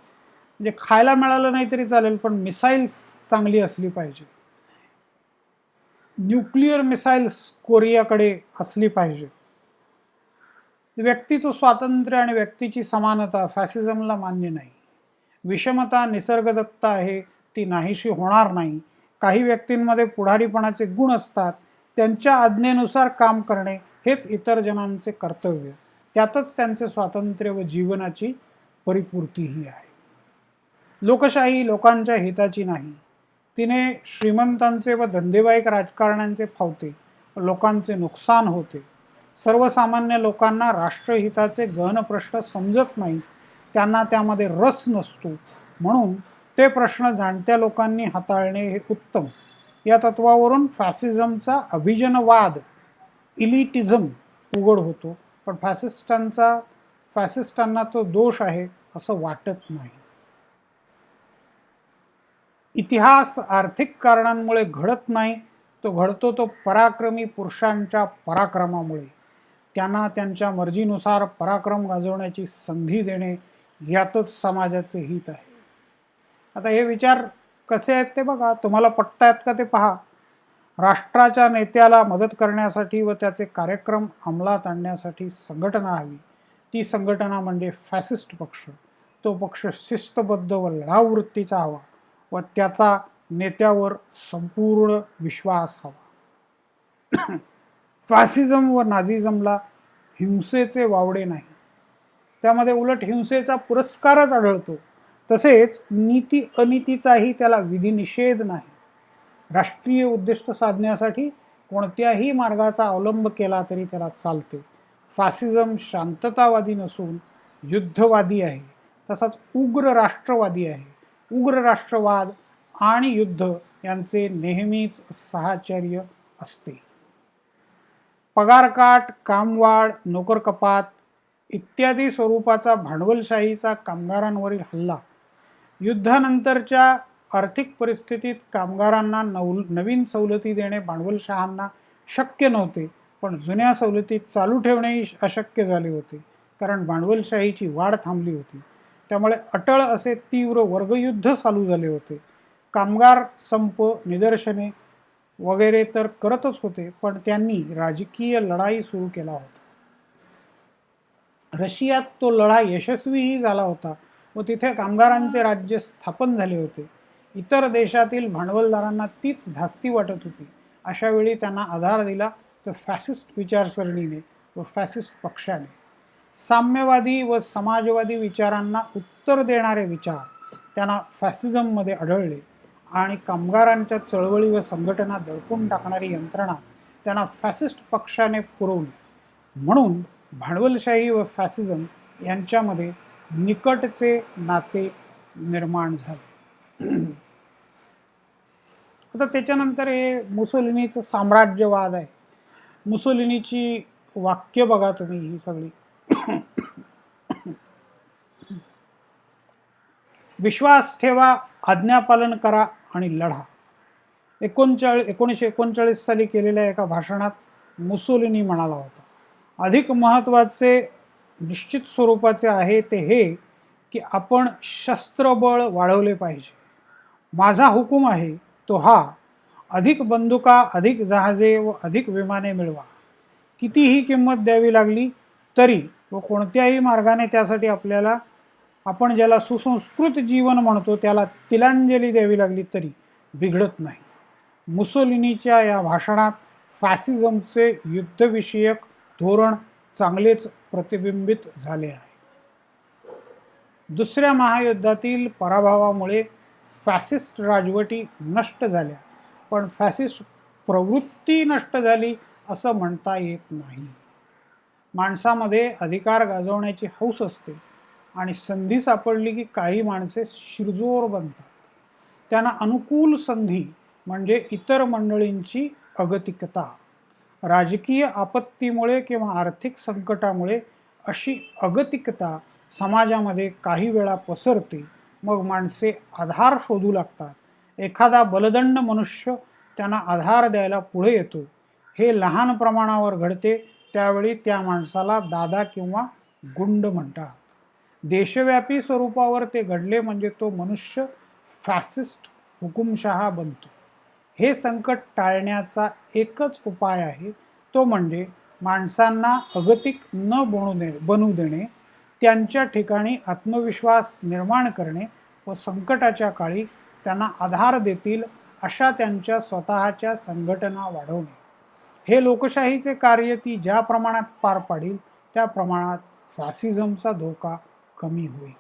म्हणजे खायला मिळालं नाही तरी चालेल, पण मिसाईल्स चांगली असली पाहिजे. न्यूक्लिअर मिसाईल्स कोरियाकडे असली पाहिजे. व्यक्तीचं स्वातंत्र्य आणि व्यक्तीची समानता फॅसिझमला मान्य नाही. विषमता निसर्गदत्त आहे, ती नाहीशी होणार नाही. काही व्यक्तींमध्ये पुढारीपणाचे गुण असतात. त्यांच्या आज्ञेनुसार काम करणे हेच इतर जणांचे कर्तव्य. त्यातच त्यांचे स्वातंत्र्य व जीवनाची परिपूर्तीही आहे. लोकशाही लोकांच्या हिताची नाही. तिने श्रीमंतांचे व धंदेवाईक राजकारण्यांचे फावते, लोकांचे नुकसान होते. सर्वसामान्य लोकांना राष्ट्रहिताचे गहन प्रश्न समजत नाही. त्यांना त्यामध्ये रस नसतो. म्हणून ते प्रश्न जाणत्या लोकांनी हाताळणे हे उत्तम. या तत्वावरून फॅसिझमचा अभिजनवाद, इलिटिझम उघड होतो. पण फॅसिस्टांना तो दोष आहे असं वाटत नाही. इतिहास आर्थिक कारणांमुळे घडत नाही. तो घडतो तो पराक्रमी पुरुषांच्या पराक्रमामुळे. त्यांना त्यांच्या मर्जीनुसार पराक्रम गाजवण्याची संधी देणे यातच समाजाचे हित आहे. आता हे विचार कसे आहेत ते बघा. तुम्हाला पटतायत का ते पहा. राष्ट्राच्या नेत्याला मदत करण्यासाठी व त्याचे कार्यक्रम अंमलात आणण्यासाठी संघटना हवी. ती संघटना म्हणजे फॅसिस्ट पक्ष. तो पक्ष शिस्तबद्ध व लढाऊ वृत्तीचा हवा व त्याचा नेत्यावर संपूर्ण विश्वास हवा. फॅसिझम व नाझिझमला हिंसेचे वावडे नाही. त्यामध्ये उलट हिंसेचा पुरस्कारच आढळतो. तसेच नीती अनितीचाही त्याला विधिनिषेध नाही. राष्ट्रीय उद्दिष्ट साधण्यासाठी कोणत्याही मार्गाचा अवलंब केला तरी त्याला चालते. फॅसिझम शांततावादी नसून युद्धवादी आहे. तसाच उग्र राष्ट्रवादी आहे. उग्र राष्ट्रवाद आणि युद्ध यांचे नेहमीच साहचर्य असते. पगारकाट, कामवाढ, नोकरकपात इत्यादी स्वरूपाचा भांडवलशाहीचा कामगारांवरील हल्ला युद्धानंतरच्या आर्थिक परिस्थितीत कामगारांना नवीन सवलती देणे भांडवलशाहांना शक्य नव्हते. पण जुन्या सवलती चालू ठेवणेही अशक्य झाले होते, कारण भांडवलशाहीची वाढ थांबली होती. त्यामुळे अटळ असे तीव्र वर्गयुद्ध चालू झाले होते. कामगार संप, निदर्शने वगैरे तर करतच होते, पण त्यांनी राजकीय लढाई सुरू केला होता. रशियात तो लढा यशस्वीही झाला होता व तिथे कामगारांचे राज्य स्थापन झाले होते. इतर देशातील भांडवलदारांना तीच धास्ती वाटत होती. अशा वेळी त्यांना आधार दिला तर फॅसिस्ट विचारसरणीने व फॅसिस्ट पक्षाने. साम्यवादी व समाजवादी विचारांना उत्तर देणारे विचार त्यांना फॅसिझममध्ये आढळले आणि कामगारांच्या चळवळी व संघटना दडपून टाकणारी यंत्रणा त्यांना फॅसिस्ट पक्षाने पुरवली. म्हणून भांडवलशाही व फॅसिझम यांच्यामध्ये निकटचे नाते निर्माण झाले. आता त्याच्यानंतर हे मुसोलिनीचं साम्राज्यवाद आहे. मुसोलिनीची वाक्य बघा तुम्ही ही सगळी. विश्वास ठेवा, आज्ञापालन करा आणि लढा. 1939 साली केलेल्या एका भाषणात मुसोलिनी म्हणाला होता. अधिक महत्त्वाचे निश्चित स्वरूपाचे आहे ते हे की आपण शस्त्रबळ वाढवले पाहिजे. माझा हुकूम आहे तो हा, अधिक बंदुका, अधिक जहाजे व अधिक विमाने मिळवा. कितीही किंमत द्यावी लागली तरी व कोणत्याही मार्गाने त्यासाठी आपल्याला आपण ज्याला सुसंस्कृत जीवन म्हणतो त्याला तिलांजली द्यावी लागली तरी बिघडत नाही. मुसोलिनीच्या या भाषणात फॅसिझमचे युद्धविषयक धोरण चांगलेच प्रतिबिंबित झाले आहे. दुसऱ्या महायुद्धातील पराभवामुळे फॅसिस्ट राजवटी नष्ट झाल्या, पण फॅसिस्ट प्रवृत्ती नष्ट झाली असं म्हणता येत नाही. माणसामध्ये अधिकार गाजवण्याची हौस असते आणि संधी सापडली की काही माणसे शिरजोर बनतात. त्यांना अनुकूल संधी म्हणजे इतर मंडळींची अगतिकता. राजकीय आपत्तीमुळे किंवा आर्थिक संकटामुळे अशी अगतिकता समाजामध्ये काही वेळा पसरते. मग माणसे आधार शोधू लागतात. एखादा बलदंड मनुष्य त्यांना आधार द्यायला पुढे येतो. हे लहान प्रमाणावर घडते, त्यावेळी त्या माणसाला दादा किंवा गुंड म्हणतात. देशव्यापी स्वरूपावर ते घडले म्हणजे तो मनुष्य फॅसिस्ट हुकुमशहा बनतो. हे संकट टाळण्याचा एकच उपाय आहे, तो म्हणजे माणसांना अगतिक न बनू देणे, त्यांच्या ठिकाणी आत्मविश्वास निर्माण करणे व संकटाच्या काळी त्यांना आधार देतील अशा त्यांच्या स्वतःच्या संघटना वाढवणे. हे लोकशाहीचे कार्य ती ज्या प्रमाणात पार पाडील त्या प्रमाणात फॅसिझमचा धोका कमी होईल.